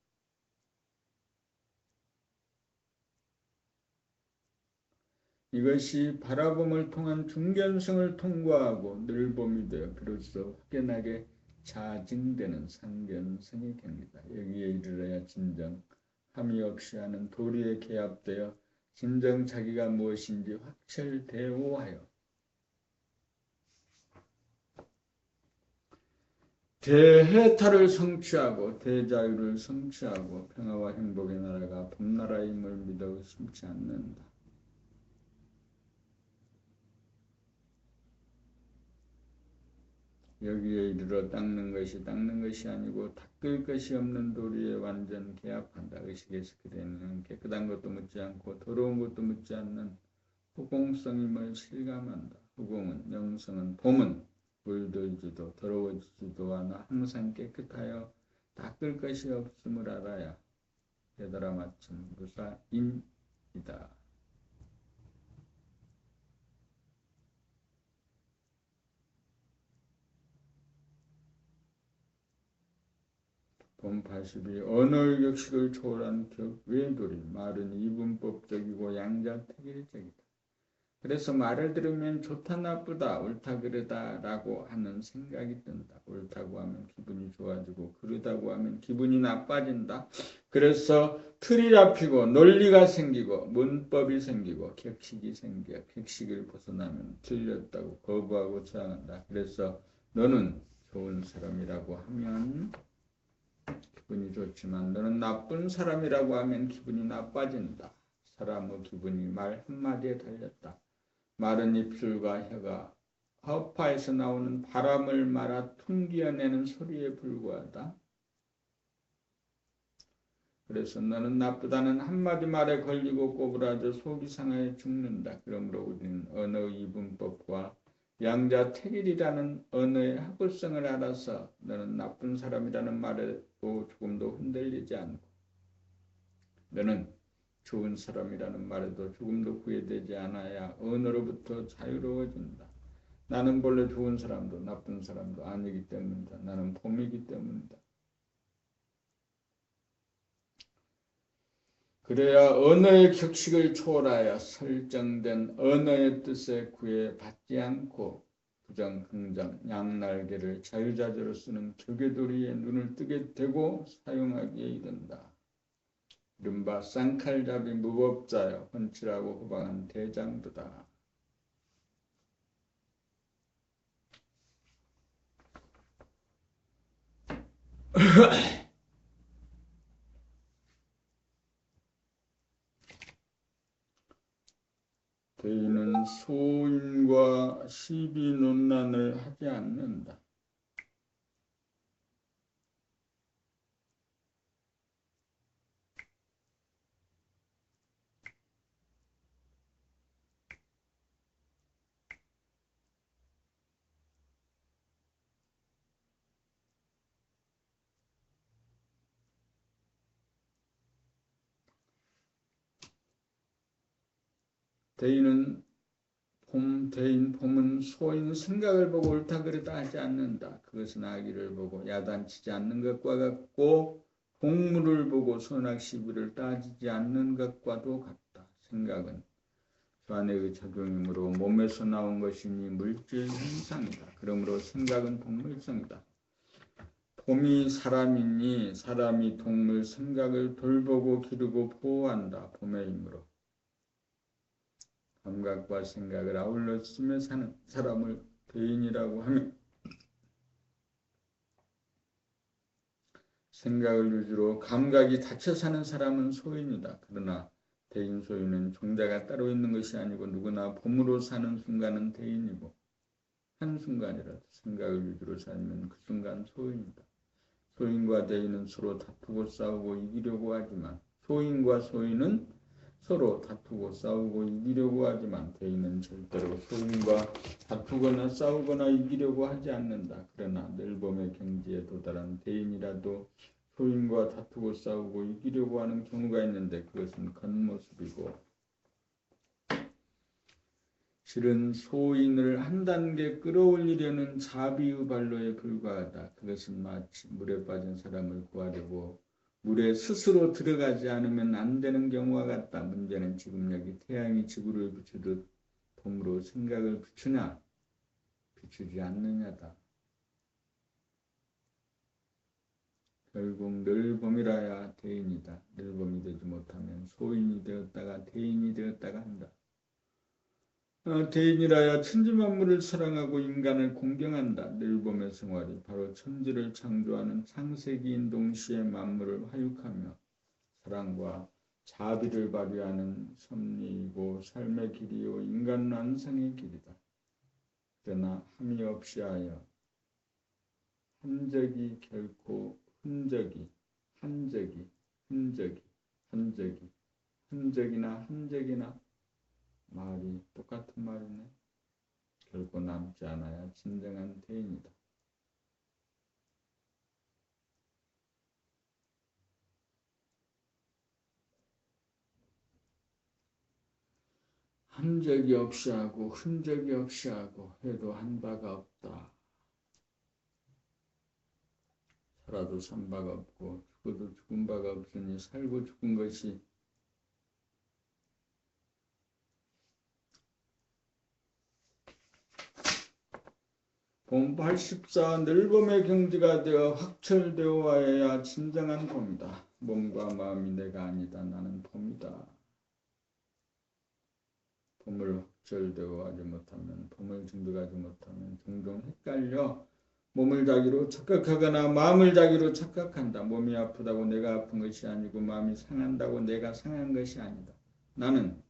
이것이 바라봄을 통한 중견성을 통과하고 늘봄이 되어 비로소 확연하게 자증되는 상견성의 경이다. 여기에 이르러야 진정 함이 없이 하는 도리에 개합되어 진정 자기가 무엇인지 확철대오하여 대해탈을 성취하고 대자유를 성취하고 평화와 행복의 나라가 봄나라임을 믿어 의심치 않는다. 여기에 이르러 닦는 것이 아니고 닦을 것이 없는 도리에 완전 개합한다. 의식에서 그대는 깨끗한 것도 묻지 않고 더러운 것도 묻지 않는 후공성임을 실감한다. 후공은 영성은 봄은 물들지도 더러워지지도 않아 항상 깨끗하여 닦을 것이 없음을 알아야 깨달아 마침 무사임이다. 본 82. 언어의 격식을 초월한 격외도리. 말은 이분법적이고 양자택일적이다. 그래서 말을 들으면 좋다 나쁘다 옳다 그르다 라고 하는 생각이 든다. 옳다고 하면 기분이 좋아지고 그르다고 하면 기분이 나빠진다. 그래서 틀이 잡히고 논리가 생기고 문법이 생기고 격식이 생겨 격식을 벗어나면 틀렸다고 거부하고 저항한다. 그래서 너는 좋은 사람이라고 하면 기분이 좋지만 너는 나쁜 사람이라고 하면 기분이 나빠진다. 사람의 기분이 말 한마디에 달렸다. 마른 입술과 혀가 허파에서 나오는 바람을 말아 퉁기어내는 소리에 불과하다. 그래서 너는 나쁘다는 한마디 말에 걸리고 꼬부라져 속이 상하여 죽는다. 그러므로 우리는 언어의 이분법과 양자택일이라는 언어의 합을성을 알아서 너는 나쁜 사람이라는 말에도 조금도 흔들리지 않고 너는 좋은 사람이라는 말에도 조금도 후회되지 않아야 언어로부터 자유로워진다. 나는 본래 좋은 사람도 나쁜 사람도 아니기 때문이다. 나는 봄이기 때문이다. 그래야 언어의 격식을 초월하여 설정된 언어의 뜻에 구애받지 않고 부정, 긍정, 양날개를 자유자재로 쓰는 격외도리에 눈을 뜨게 되고 사용하기에 이른다. 이른바 쌍칼잡이 무법자여 헌칠하고 후방한 대장부다. 대인은 소인과 시비 논란을 하지 않는다. 봄은 소인 생각을 보고 옳다 그르다 하지 않는다. 그것은 악의를 보고 야단치지 않는 것과 같고 동물을 보고 선악시비를 따지지 않는 것과도 같다. 생각은 주안의 작용이므로 몸에서 나온 것이니 물질 현상이다. 그러므로 생각은 동물성이다. 봄이 사람이니 사람이 동물 생각을 돌보고 기르고 보호한다. 봄의 힘으로. 감각과 생각을 아울러 쓰며 사는 사람을 대인이라고 하며 생각을 위주로 감각이 닫혀 사는 사람은 소인이다. 그러나 대인 소인은 종자가 따로 있는 것이 아니고 누구나 봄으로 사는 순간은 대인이고 한순간이라도 생각을 위주로 살면 그 순간 소인이다. 소인과 대인은 서로 다투고 싸우고 이기려고 하지만 소인과 소인은 서로 다투고 싸우고 이기려고 하지만 대인은 절대로 소인과 다투거나 싸우거나 이기려고 하지 않는다. 그러나 늘 봄의 경지에 도달한 대인이라도 소인과 다투고 싸우고 이기려고 하는 경우가 있는데 그것은 겉모습이고 실은 소인을 한 단계 끌어올리려는 자비의 발로에 불과하다. 그것은 마치 물에 빠진 사람을 구하려고 물에 스스로 들어가지 않으면 안 되는 경우와 같다. 문제는 지금 여기 태양이 지구를 비추듯 봄으로 생각을 비추냐 비추지 않느냐다. 결국 늙음이라야 대인이다. 늙음이 되지 못하면 소인이 되었다가 대인이 되었다가 한다. 대인이라야 천지만물을 사랑하고 인간을 공경한다. 늙음의 생활이 바로 천지를 창조하는 창세기인 동시에 만물을 화육하며 사랑과 자비를 발휘하는 섭리이고 삶의 길이요 인간 완성의 길이다. 그러나 함이 없이 하여 한적이 결코 흔적이나 말이 똑같은 말이네. 결코 남지 않아야 진정한 대인이다. 흔적이 없이 하고 흔적이 없이 하고 해도 한 바가 없다. 살아도 산 바가 없고 죽어도 죽은 바가 없으니 살고 죽은 것이 봄 84 늙음의 경지가 되어 확철되어 와야 진정한 봄이다. 몸과 마음이 내가 아니다. 나는 봄이다. 봄을 확철되어 하지 못하면 봄을 증득하지 못하면 종종 헷갈려 몸을 자기로 착각하거나 마음을 자기로 착각한다. 몸이 아프다고 내가 아픈 것이 아니고 마음이 상한다고 내가 상한 것이 아니다. 나는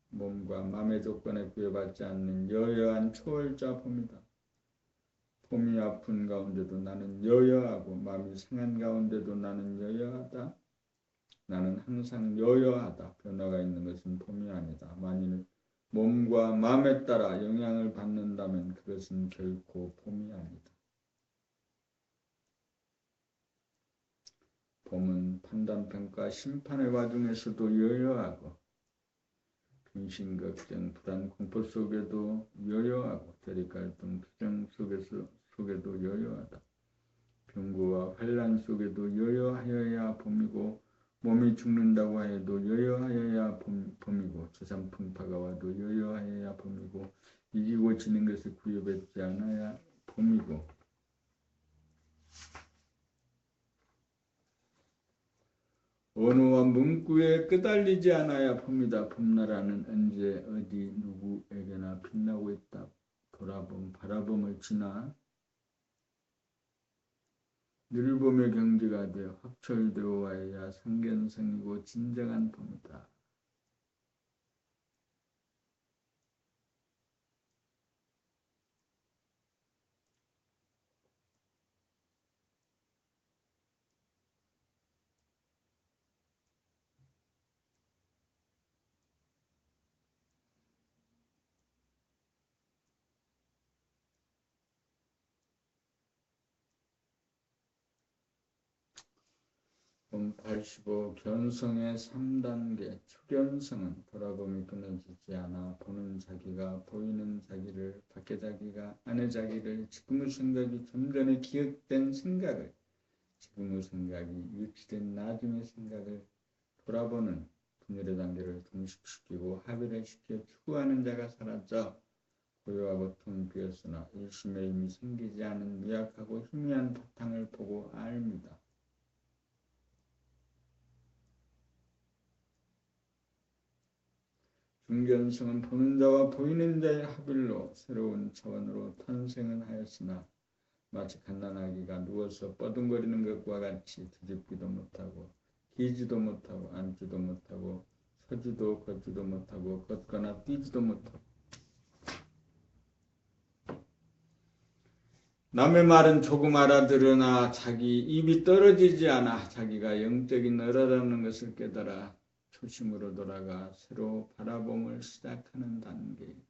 몸과 마음의 조건에 구애받지 않는 여여한 초월자 봄이다. 봄이 아픈 가운데도 나는 여여하고 마음이 상한 가운데도 나는 여여하다. 나는 항상 여여하다. 변화가 있는 것은 봄이 아니다. 만일 몸과 마음에 따라 영향을 받는다면 그것은 결코 봄이 아니다. 봄은 판단평가 심판의 와중에서도 여여하고 근심, 걱정, 불안, 공포 속에도 여여하고 대립갈등, 투정 속에도 여여하다. 병고와 환란 속에도 여여하여야 봄이고 몸이 죽는다고 해도 여여하여야 봄이고 재산풍파가 와도 여여하여야 봄이고 이기고 지는 것을 구여받지 않아야 봄이고 언어와 문구에 끄달리지 않아야 봄이다. 봄나라는 언제 어디 누구에게나 빛나고 있다. 돌아봄 바라봄을 지나 늙음의 경지가 되어 확철되어 와야 상견성이고 진정한 봄이다. 봄 85 견성의 3단계 초견성은 돌아봄이 끊어지지 않아 보는 자기가 보이는 자기를 밖의 자기가 안의 자기를 지금의 생각이 좀 전에 기억된 생각을 지금의 생각이 유치된 나중의 생각을 돌아보는 분열의 단계를 종식시키고 합의를 시켜 추구하는 자가 사라져 고요하고 텅 비었으나 일심에 이미 생기지 않은 미약하고 희미한 바탕을 보고 압니다. 중견성은 보는 자와 보이는 자의 합일로 새로운 차원으로 탄생은 하였으나 마치 갓난아기가 누워서 뻐둥거리는 것과 같이 뒤집기도 못하고 기지도 못하고 앉지도 못하고 서지도 걷지도 못하고 걷거나 뛰지도 못하고 남의 말은 조금 알아들으나 자기 입이 떨어지지 않아 자기가 영적인 어라라는 것을 깨달아 초심으로 돌아가 새로 바라봄을 시작하는 단계이다.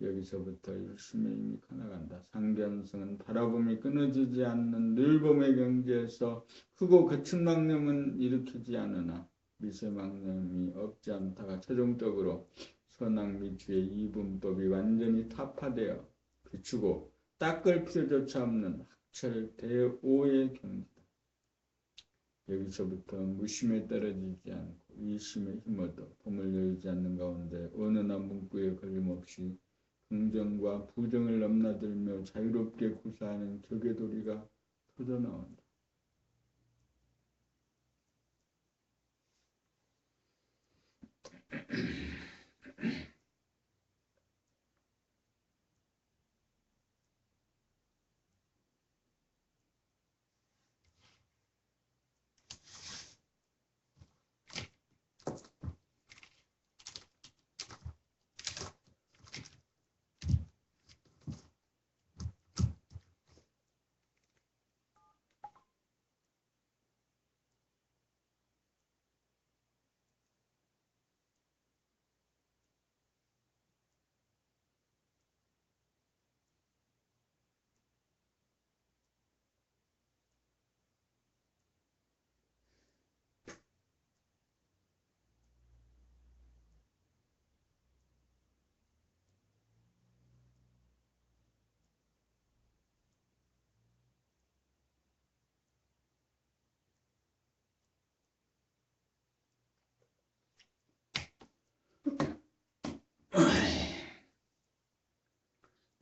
여기서부터 일심의 힘이 커나간다. 상견성은 바라봄이 끊어지지 않는 늙음의 경지에서 크고 거친 망념은 일으키지 않으나 미세망념이 없지 않다가 최종적으로 선악미추의 이분법이 완전히 타파되어 비추고 닦을 필요조차 없는 학철 대오의 경지다. 여기서부터 무심에 떨어지지 않고 이심에 힘어도 봄을 열지 않는 가운데 언어나 문구에 걸림없이 긍정과 부정을 넘나들며 자유롭게 구사하는 격의 도리가 터져나온다.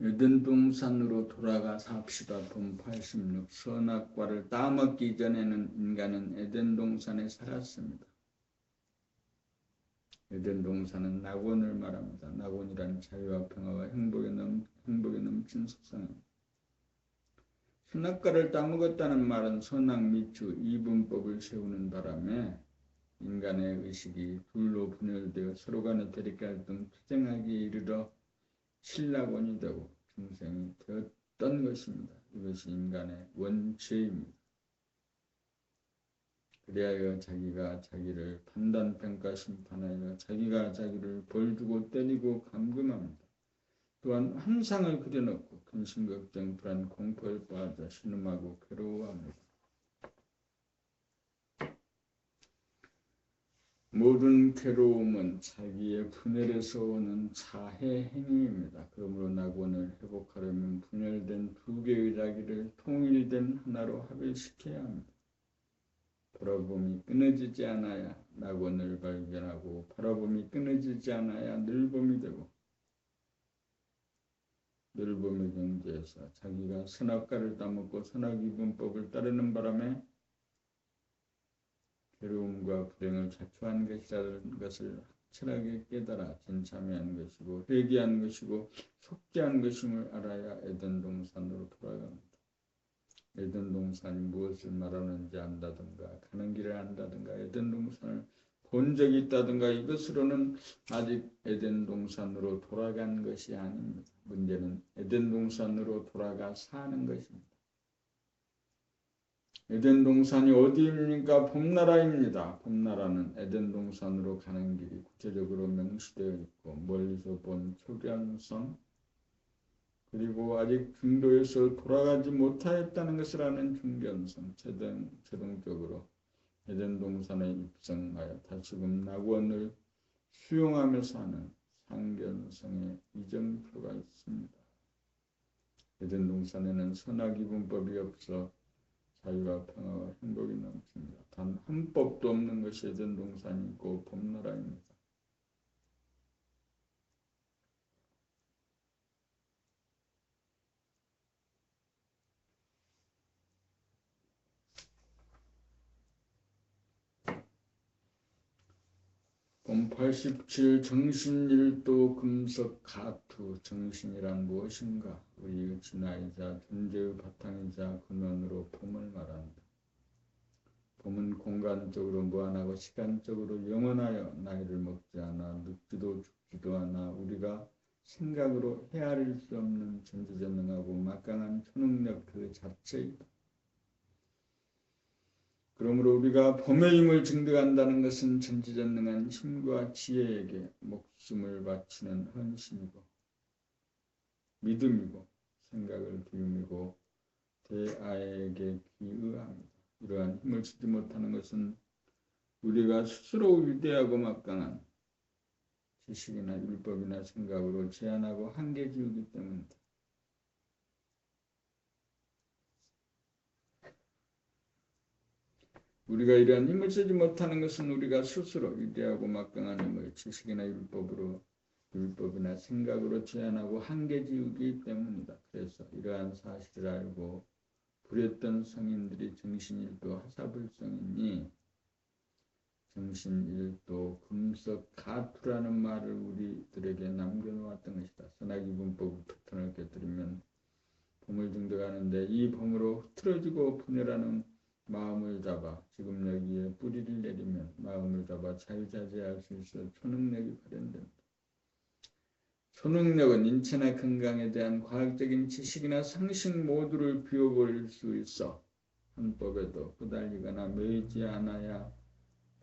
에덴 동산으로 돌아가 삽시다. 본 86. 선악과를 따먹기 전에는 인간은 에덴 동산에 살았습니다. 에덴 동산은 낙원을 말합니다. 낙원이란 자유와 평화와 행복에 넘친 세상입니다. 선악과를 따먹었다는 말은 선악 미추 이분법을 세우는 바람에 인간의 의식이 둘로 분열되어 서로 간의 대립갈등 투쟁하기에 이르러 신락원이 되고 중생이 되었던 것입니다. 이것이 인간의 원죄입니다. 그리하여 자기가 자기를 판단, 평가, 심판하여 자기가 자기를 벌주고 때리고 감금합니다. 또한 환상을 그려놓고 근심, 걱정, 불안, 공포에 빠져 신음하고 괴로워합니다. 모든 괴로움은 자기의 분열에서 오는 자해 행위입니다. 그러므로 낙원을 회복하려면 분열된 두 개의 자기를 통일된 하나로 합일시켜야 합니다. 바라봄이 끊어지지 않아야 낙원을 발견하고 바라봄이 끊어지지 않아야 늘봄이 되고 늘봄의 경지에서 자기가 선악과를 따먹고 선악이분법을 따르는 바람에 괴로움과 불행을 자초한 것이라는 것을 확실하게 깨달아 진참해한 것이고 회개한 것이고 속죄한 것임을 알아야 에덴 동산으로 돌아갑니다. 에덴 동산이 무엇을 말하는지 안다든가 가는 길을 안다든가 에덴 동산을 본 적이 있다든가 이것으로는 아직 에덴 동산으로 돌아간 것이 아닙니다. 문제는 에덴 동산으로 돌아가 사는 것입니다. 에덴 동산이 어디입니까? 봄나라입니다. 봄나라는 에덴 동산으로 가는 길이 구체적으로 명시되어 있고 멀리서 본 초견성 그리고 아직 중도에서 돌아가지 못하였다는 것을 아는 중견성 최종적으로 에덴 동산에 입성하여 다시금 낙원을 수용하며 사는 상견성의 이정표가 있습니다. 에덴 동산에는 선악이분법이 없어 자유와 평화와 행복이 넘칩니다. 단 한 법도 없는 것이 에덴 동산이고 봄나라입니다. 본 87 정신일도 금석가투 정신이란 무엇인가? 우리의 진화이자 존재의 바탕이자 근원으로 봄을 말한다. 봄은 공간적으로 무한하고 시간적으로 영원하여 나이를 먹지 않아 늙지도 죽지도 않아 우리가 생각으로 헤아릴 수 없는 전지전능하고 막강한 초능력 그 자체이다. 그러므로 우리가 봄의 힘을 증득한다는 것은 전지전능한 힘과 지혜에게 목숨을 바치는 헌신이고 믿음이고 생각을 기움이고 대아에게 기의합니다. 이러한 힘을 주지 못하는 것은 우리가 스스로 위대하고 막강한 지식이나 율법이나 생각으로 제한하고 한계 지우기 때문이다. 우리가 이러한 힘을 쓰지 못하는 것은 우리가 스스로 위대하고 막강한 힘을 지식이나 율법이나 생각으로 제한하고 한계 지우기 때문이다. 그래서 이러한 사실을 알고 부렸던 성인들이 정신일도 하사불성이니 정신일도 금석가투라는 말을 우리들에게 남겨놓았던 것이다. 선악이분법을 패턴을 깨뜨리면 봄을 증득하는데 이 봄으로 흐트러지고 분열하는 마음을 잡아 지금 여기에 뿌리를 내리면 마음을 잡아 자유자재할 수 있어 초능력이 발현된다. 초능력은 인체나 건강에 대한 과학적인 지식이나 상식 모두를 비워버릴 수 있어 한 법에도 후달리거나 매이지 않아야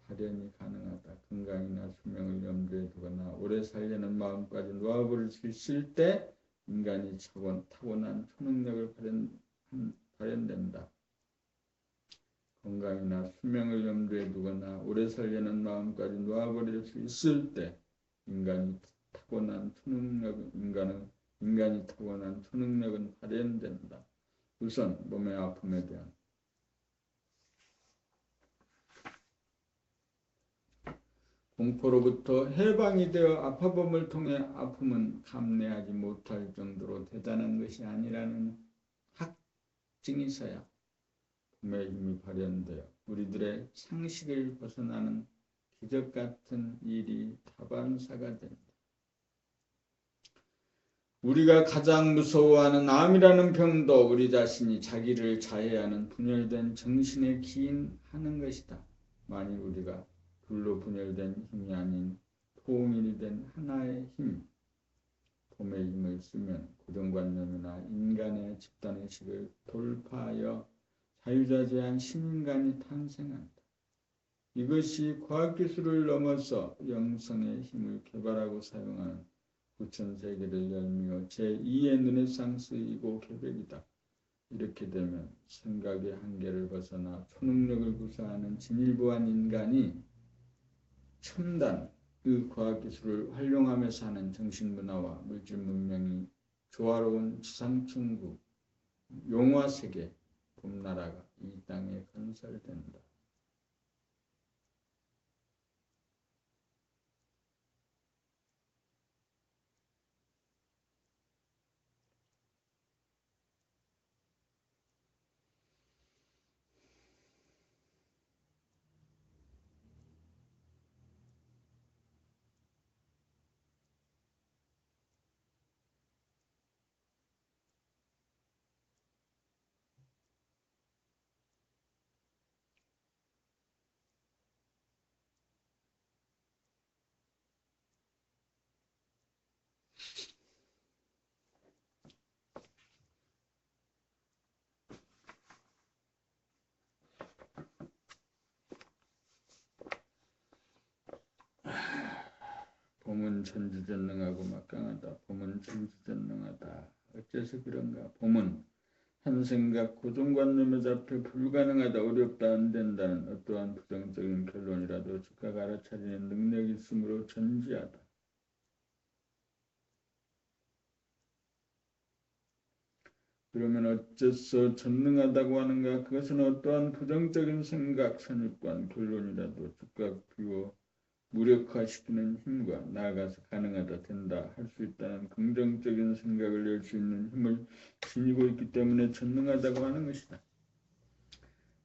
발현이 가능하다. 건강이나 수명을 염두에 두거나 오래 살려는 마음까지 놓아버릴 수 있을 때 인간이 타고난 초능력을 발현된다. 건강이나 수명을 염두에 두거나 오래 살려는 마음까지 놓아버릴 수 있을 때 인간이 타고난 초능력은 발현된다. 우선 몸의 아픔에 대한 공포로부터 해방이 되어 아파봄을 통해 아픔은 감내하지 못할 정도로 대단한 것이 아니라는 확증이서야 봄의 힘이 발현되어 우리들의 상식을 벗어나는 기적 같은 일이 다반사가 된다. 우리가 가장 무서워하는 암이라는 병도 우리 자신이 자기를 자해하는 분열된 정신에 기인하는 것이다. 만일 우리가 둘로 분열된 힘이 아닌 통일이 된 하나의 힘, 봄의 힘을 쓰면 고정관념이나 인간의 집단의식을 돌파하여 자유자재한 신인간이 탄생한다. 이것이 과학기술을 넘어서 영성의 힘을 개발하고 사용하는 구천세계를 열미어 제2의 르네상스이고 계획이다. 이렇게 되면 생각의 한계를 벗어나 초능력을 구사하는 진일보한 인간이 첨단의 과학기술을 활용하며 사는 정신문화와 물질문명이 조화로운 지상천국, 용화세계, 봄나라가 이 땅에 건설된다. 봄은 전지전능하고 막강하다. 봄은 전지전능하다. 어째서 그런가? 봄은 한 생각 고정관념에 잡혀 불가능하다, 어렵다, 안 된다는 어떠한 부정적인 결론이라도 즉각 알아차리는 능력이 있으므로 전지하다. 그러면 어째서 전능하다고 하는가? 그것은 어떠한 부정적인 생각, 선입관, 결론이라도 즉각 비워 무력화시키는 힘과 나아가서 가능하다, 된다, 할 수 있다는 긍정적인 생각을 낼 수 있는 힘을 지니고 있기 때문에 전능하다고 하는 것이다.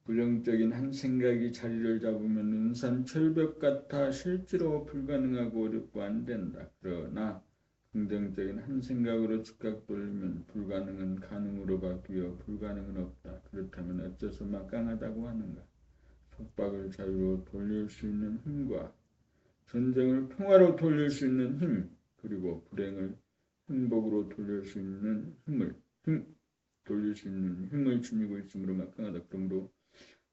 부정적인 한 생각이 자리를 잡으면 은산철벽 같아 실제로 불가능하고 어렵고 안 된다. 그러나 긍정적인 한 생각으로 즉각 돌리면 불가능은 가능으로 바뀌어 불가능은 없다. 그렇다면 어째서 막강하다고 하는가? 속박을 자유로 돌릴 수 있는 힘과 전쟁을 평화로 돌릴 수 있는 힘, 그리고 불행을 행복으로 돌릴 수 있는 힘을 지니고 있으므로 막강하다. 그러므로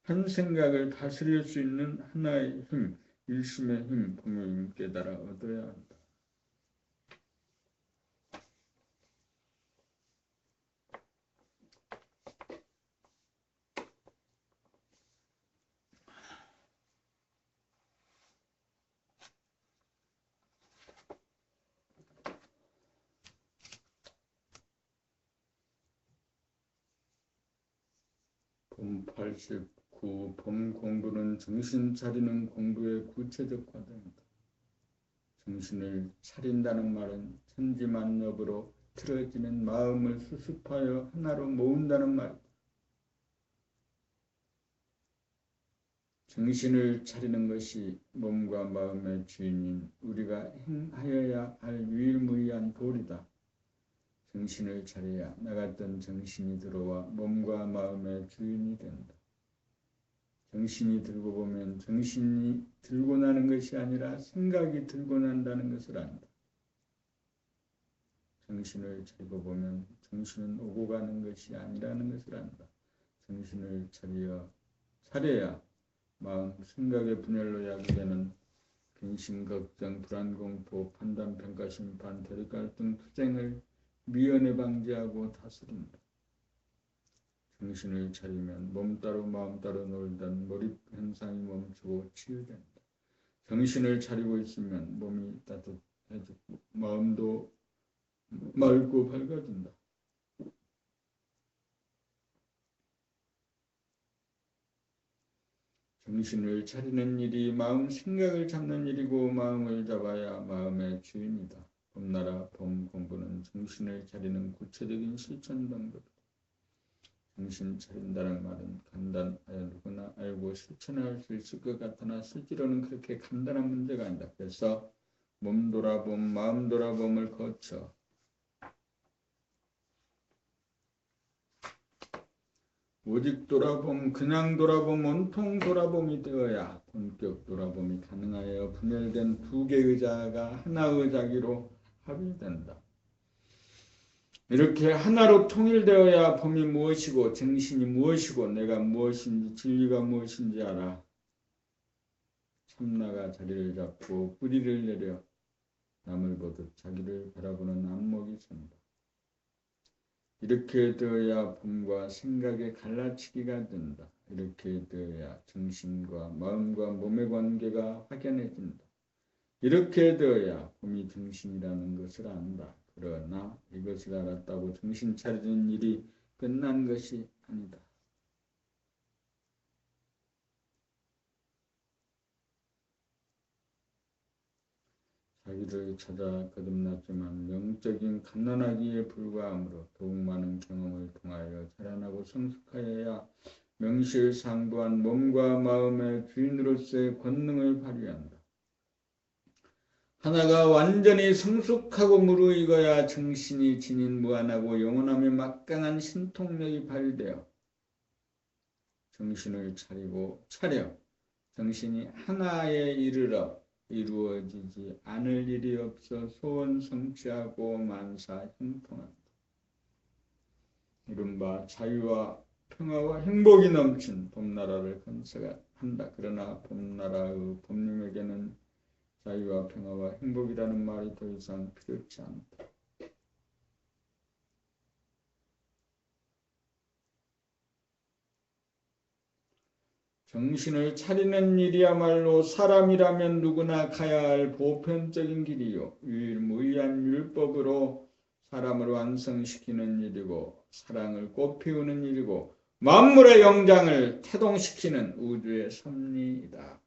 한 생각을 다스릴 수 있는 하나의 힘, 일심의 힘, 봄의 힘 깨달아 얻어야 한다. 봄 89. 봄 공부는 정신 차리는 공부의 구체적 과정이다. 정신을 차린다는 말은 천지만엽으로 틀어지는 마음을 수습하여 하나로 모은다는 말이다. 정신을 차리는 것이 몸과 마음의 주인인 우리가 행하여야 할 유일무이한 도리다. 정신을 차려야 나갔던 정신이 들어와 몸과 마음의 주인이 된다. 정신이 들고 보면 정신이 들고 나는 것이 아니라 생각이 들고 난다는 것을 안다. 정신을 차리고 보면 정신은 오고 가는 것이 아니라는 것을 안다. 정신을 차려야 마음, 생각의 분열로 야기되는 근심, 걱정, 불안, 공포, 판단, 평가, 심판, 대립, 갈등, 투쟁을 미연에 방지하고 다스린다. 정신을 차리면 몸 따로 마음 따로 놀던 몰입 현상이 멈추고 치유된다. 정신을 차리고 있으면 몸이 따뜻해지고 마음도 맑고 밝아진다. 정신을 차리는 일이 마음 생각을 잡는 일이고 마음을 잡아야 마음의 주인이다. 봄나라 봄 공부는 정신을 차리는 구체적인 실천 방법이다. 정신 차린다는 말은 간단하여 누구나 알고 실천할 수 있을 것 같으나 실제로는 그렇게 간단한 문제가 아니다. 그래서 몸 돌아봄, 마음 돌아봄을 거쳐 오직 돌아봄, 그냥 돌아봄, 온통 돌아봄이 되어야 본격 돌아봄이 가능하여 분열된 두 개의 의자가 하나의 자기로 합일된다. 이렇게 하나로 통일되어야 봄이 무엇이고 정신이 무엇이고 내가 무엇인지 진리가 무엇인지 알아 참나가 자리를 잡고 뿌리를 내려 남을 보듯 자기를 바라보는 안목이 선다. 이렇게 되어야 봄과 생각의 갈라치기가 된다. 이렇게 되어야 정신과 마음과 몸의 관계가 확연해진다. 이렇게 되어야 봄이 정신이라는 것을 안다. 그러나 이것을 알았다고 정신 차리는 일이 끝난 것이 아니다. 자기를 찾아 거듭났지만 영적인 갓난아기에 불과하므로 더욱 많은 경험을 통하여 자라나고 성숙하여야 명실상부한 몸과 마음의 주인으로서의 권능을 발휘한다. 하나가 완전히 성숙하고 무르익어야 정신이 지닌 무한하고 영원함의 막강한 신통력이 발휘되어 정신을 차려 정신이 하나에 이르러 이루어지지 않을 일이 없어 소원 성취하고 만사 형통한다. 이른바 자유와 평화와 행복이 넘친 봄나라를 건설한다. 그러나 봄나라의 봄님에게는 자유와 평화와 행복이라는 말이 더 이상 필요치 않다. 정신을 차리는 일이야말로 사람이라면 누구나 가야 할 보편적인 길이요 유일무이한 율법으로 사람을 완성시키는 일이고 사랑을 꽃피우는 일이고 만물의 영장을 태동시키는 우주의 섭리이다.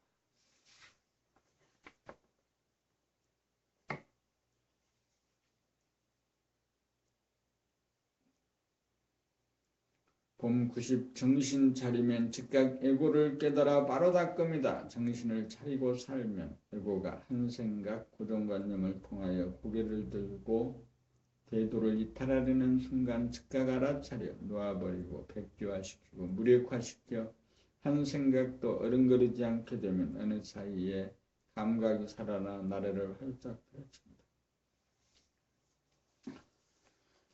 봄 90 정신 차리면 즉각 에고를 깨달아 바로 닦음이다. 정신을 차리고 살면 에고가 한 생각 고정관념을 통하여 고개를 들고 대도를 이탈하려는 순간 즉각 알아차려 놓아버리고 백지화시키고 무력화시켜 한 생각도 어른거리지 않게 되면 어느 사이에 감각이 살아나 나래를 활짝 펼친다.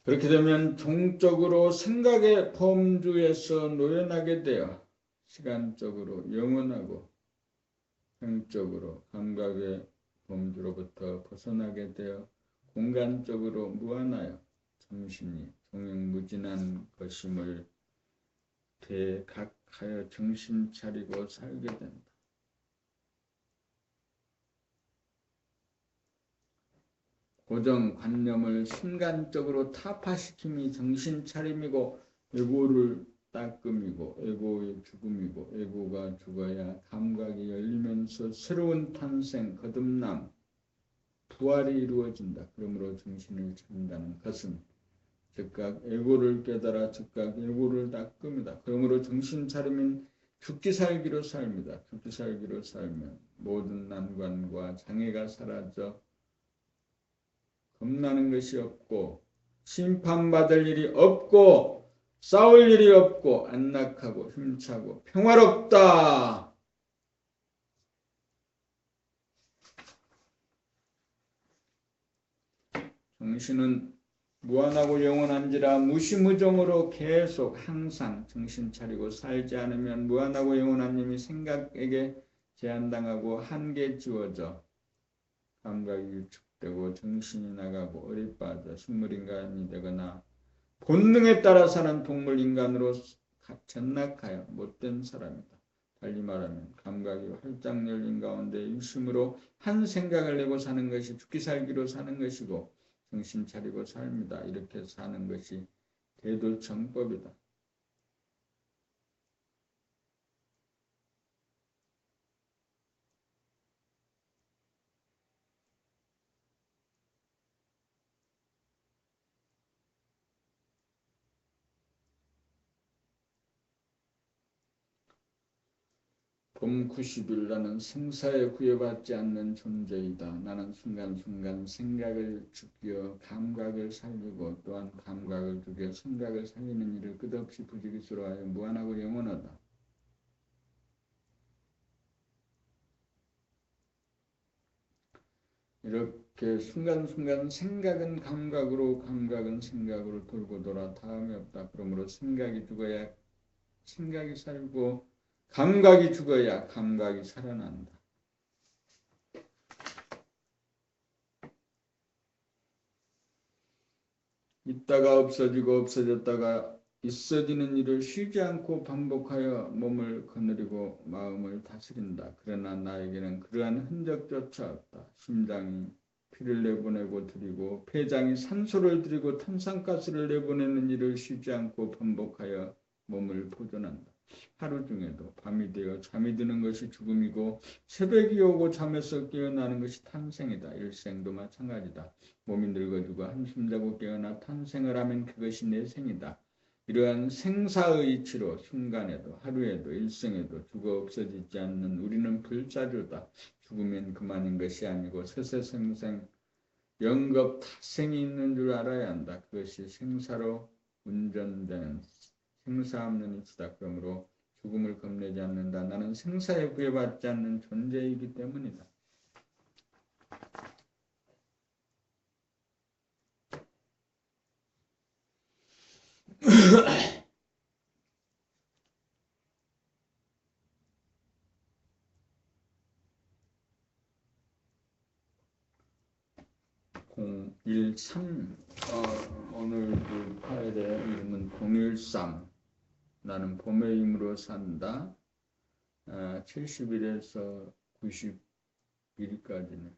그렇게 되면 종적으로 생각의 범주에서 노연하게 되어 시간적으로 영원하고 형적으로 감각의 범주로부터 벗어나게 되어 공간적으로 무한하여 정신이 종횡무진한 것임을 되각하여 정신 차리고 살게 된다. 고정관념을 순간적으로 타파시킴이 정신차림이고 에고를 닦음이고 에고의 죽음이고 에고가 죽어야 감각이 열리면서 새로운 탄생, 거듭남, 부활이 이루어진다. 그러므로 정신을 차린다는 것은 즉각 에고를 깨달아 즉각 에고를 닦음이다. 그러므로 정신차림은 죽기 살기로 삽니다. 죽기 살기로 살면 모든 난관과 장애가 사라져 겁나는 것이 없고 심판받을 일이 없고 싸울 일이 없고 안락하고 힘차고 평화롭다. 정신은 무한하고 영원한지라 무시무종으로 계속 항상 정신 차리고 살지 않으면 무한하고 영원한 힘이 생각에게 제한당하고 한계 지워져 감각이 위축되고 정신이 나가고 얼이 빠져 식물인간이 되거나 본능에 따라 사는 동물인간으로 전락하여 못된 사람이다. 달리 말하면 감각이 활짝 열린 가운데 유심으로 한 생각을 내고 사는 것이 죽기 살기로 사는 것이고 정신 차리고 삽니다. 이렇게 사는 것이 대도정법이다. 봄 90일 나는 생사에 구애받지 않는 존재이다. 나는 순간순간 생각을 죽여 감각을 살리고 또한 감각을 죽여 생각을 살리는 일을 끝없이 부지기수로하여 무한하고 영원하다. 이렇게 순간순간 생각은 감각으로 감각은 생각으로 돌고 돌아 다음이 없다. 그러므로 생각이 죽어야 생각이 살고 감각이 죽어야 감각이 살아난다. 있다가 없어지고 없어졌다가 있어지는 일을 쉬지 않고 반복하여 몸을 거느리고 마음을 다스린다. 그러나 나에게는 그러한 흔적조차 없다. 심장이 피를 내보내고 들이고 폐장이 산소를 들이고 탄산가스를 내보내는 일을 쉬지 않고 반복하여 몸을 보존한다. 하루 중에도 밤이 되어 잠이 드는 것이 죽음이고 새벽이 오고 잠에서 깨어나는 것이 탄생이다. 일생도 마찬가지다. 몸이 늙어지고 한숨 자고 깨어나 탄생을 하면 그것이 내 생이다. 이러한 생사의 이치로 순간에도 하루에도 일생에도 죽어 없어지지 않는 우리는 불사조다. 죽으면 그만인 것이 아니고 세세생생 영겁 타생이 있는 줄 알아야 한다. 그것이 생사로 운전되는 생사 없는 이치다. 그러므로 죽음을 겁내지 않는다. 나는 생사에 구애받지 않는 존재이기 때문이다. 오늘 그 파일의 이름은 013 나는 봄의 힘으로 산다. 70일에서 90일까지는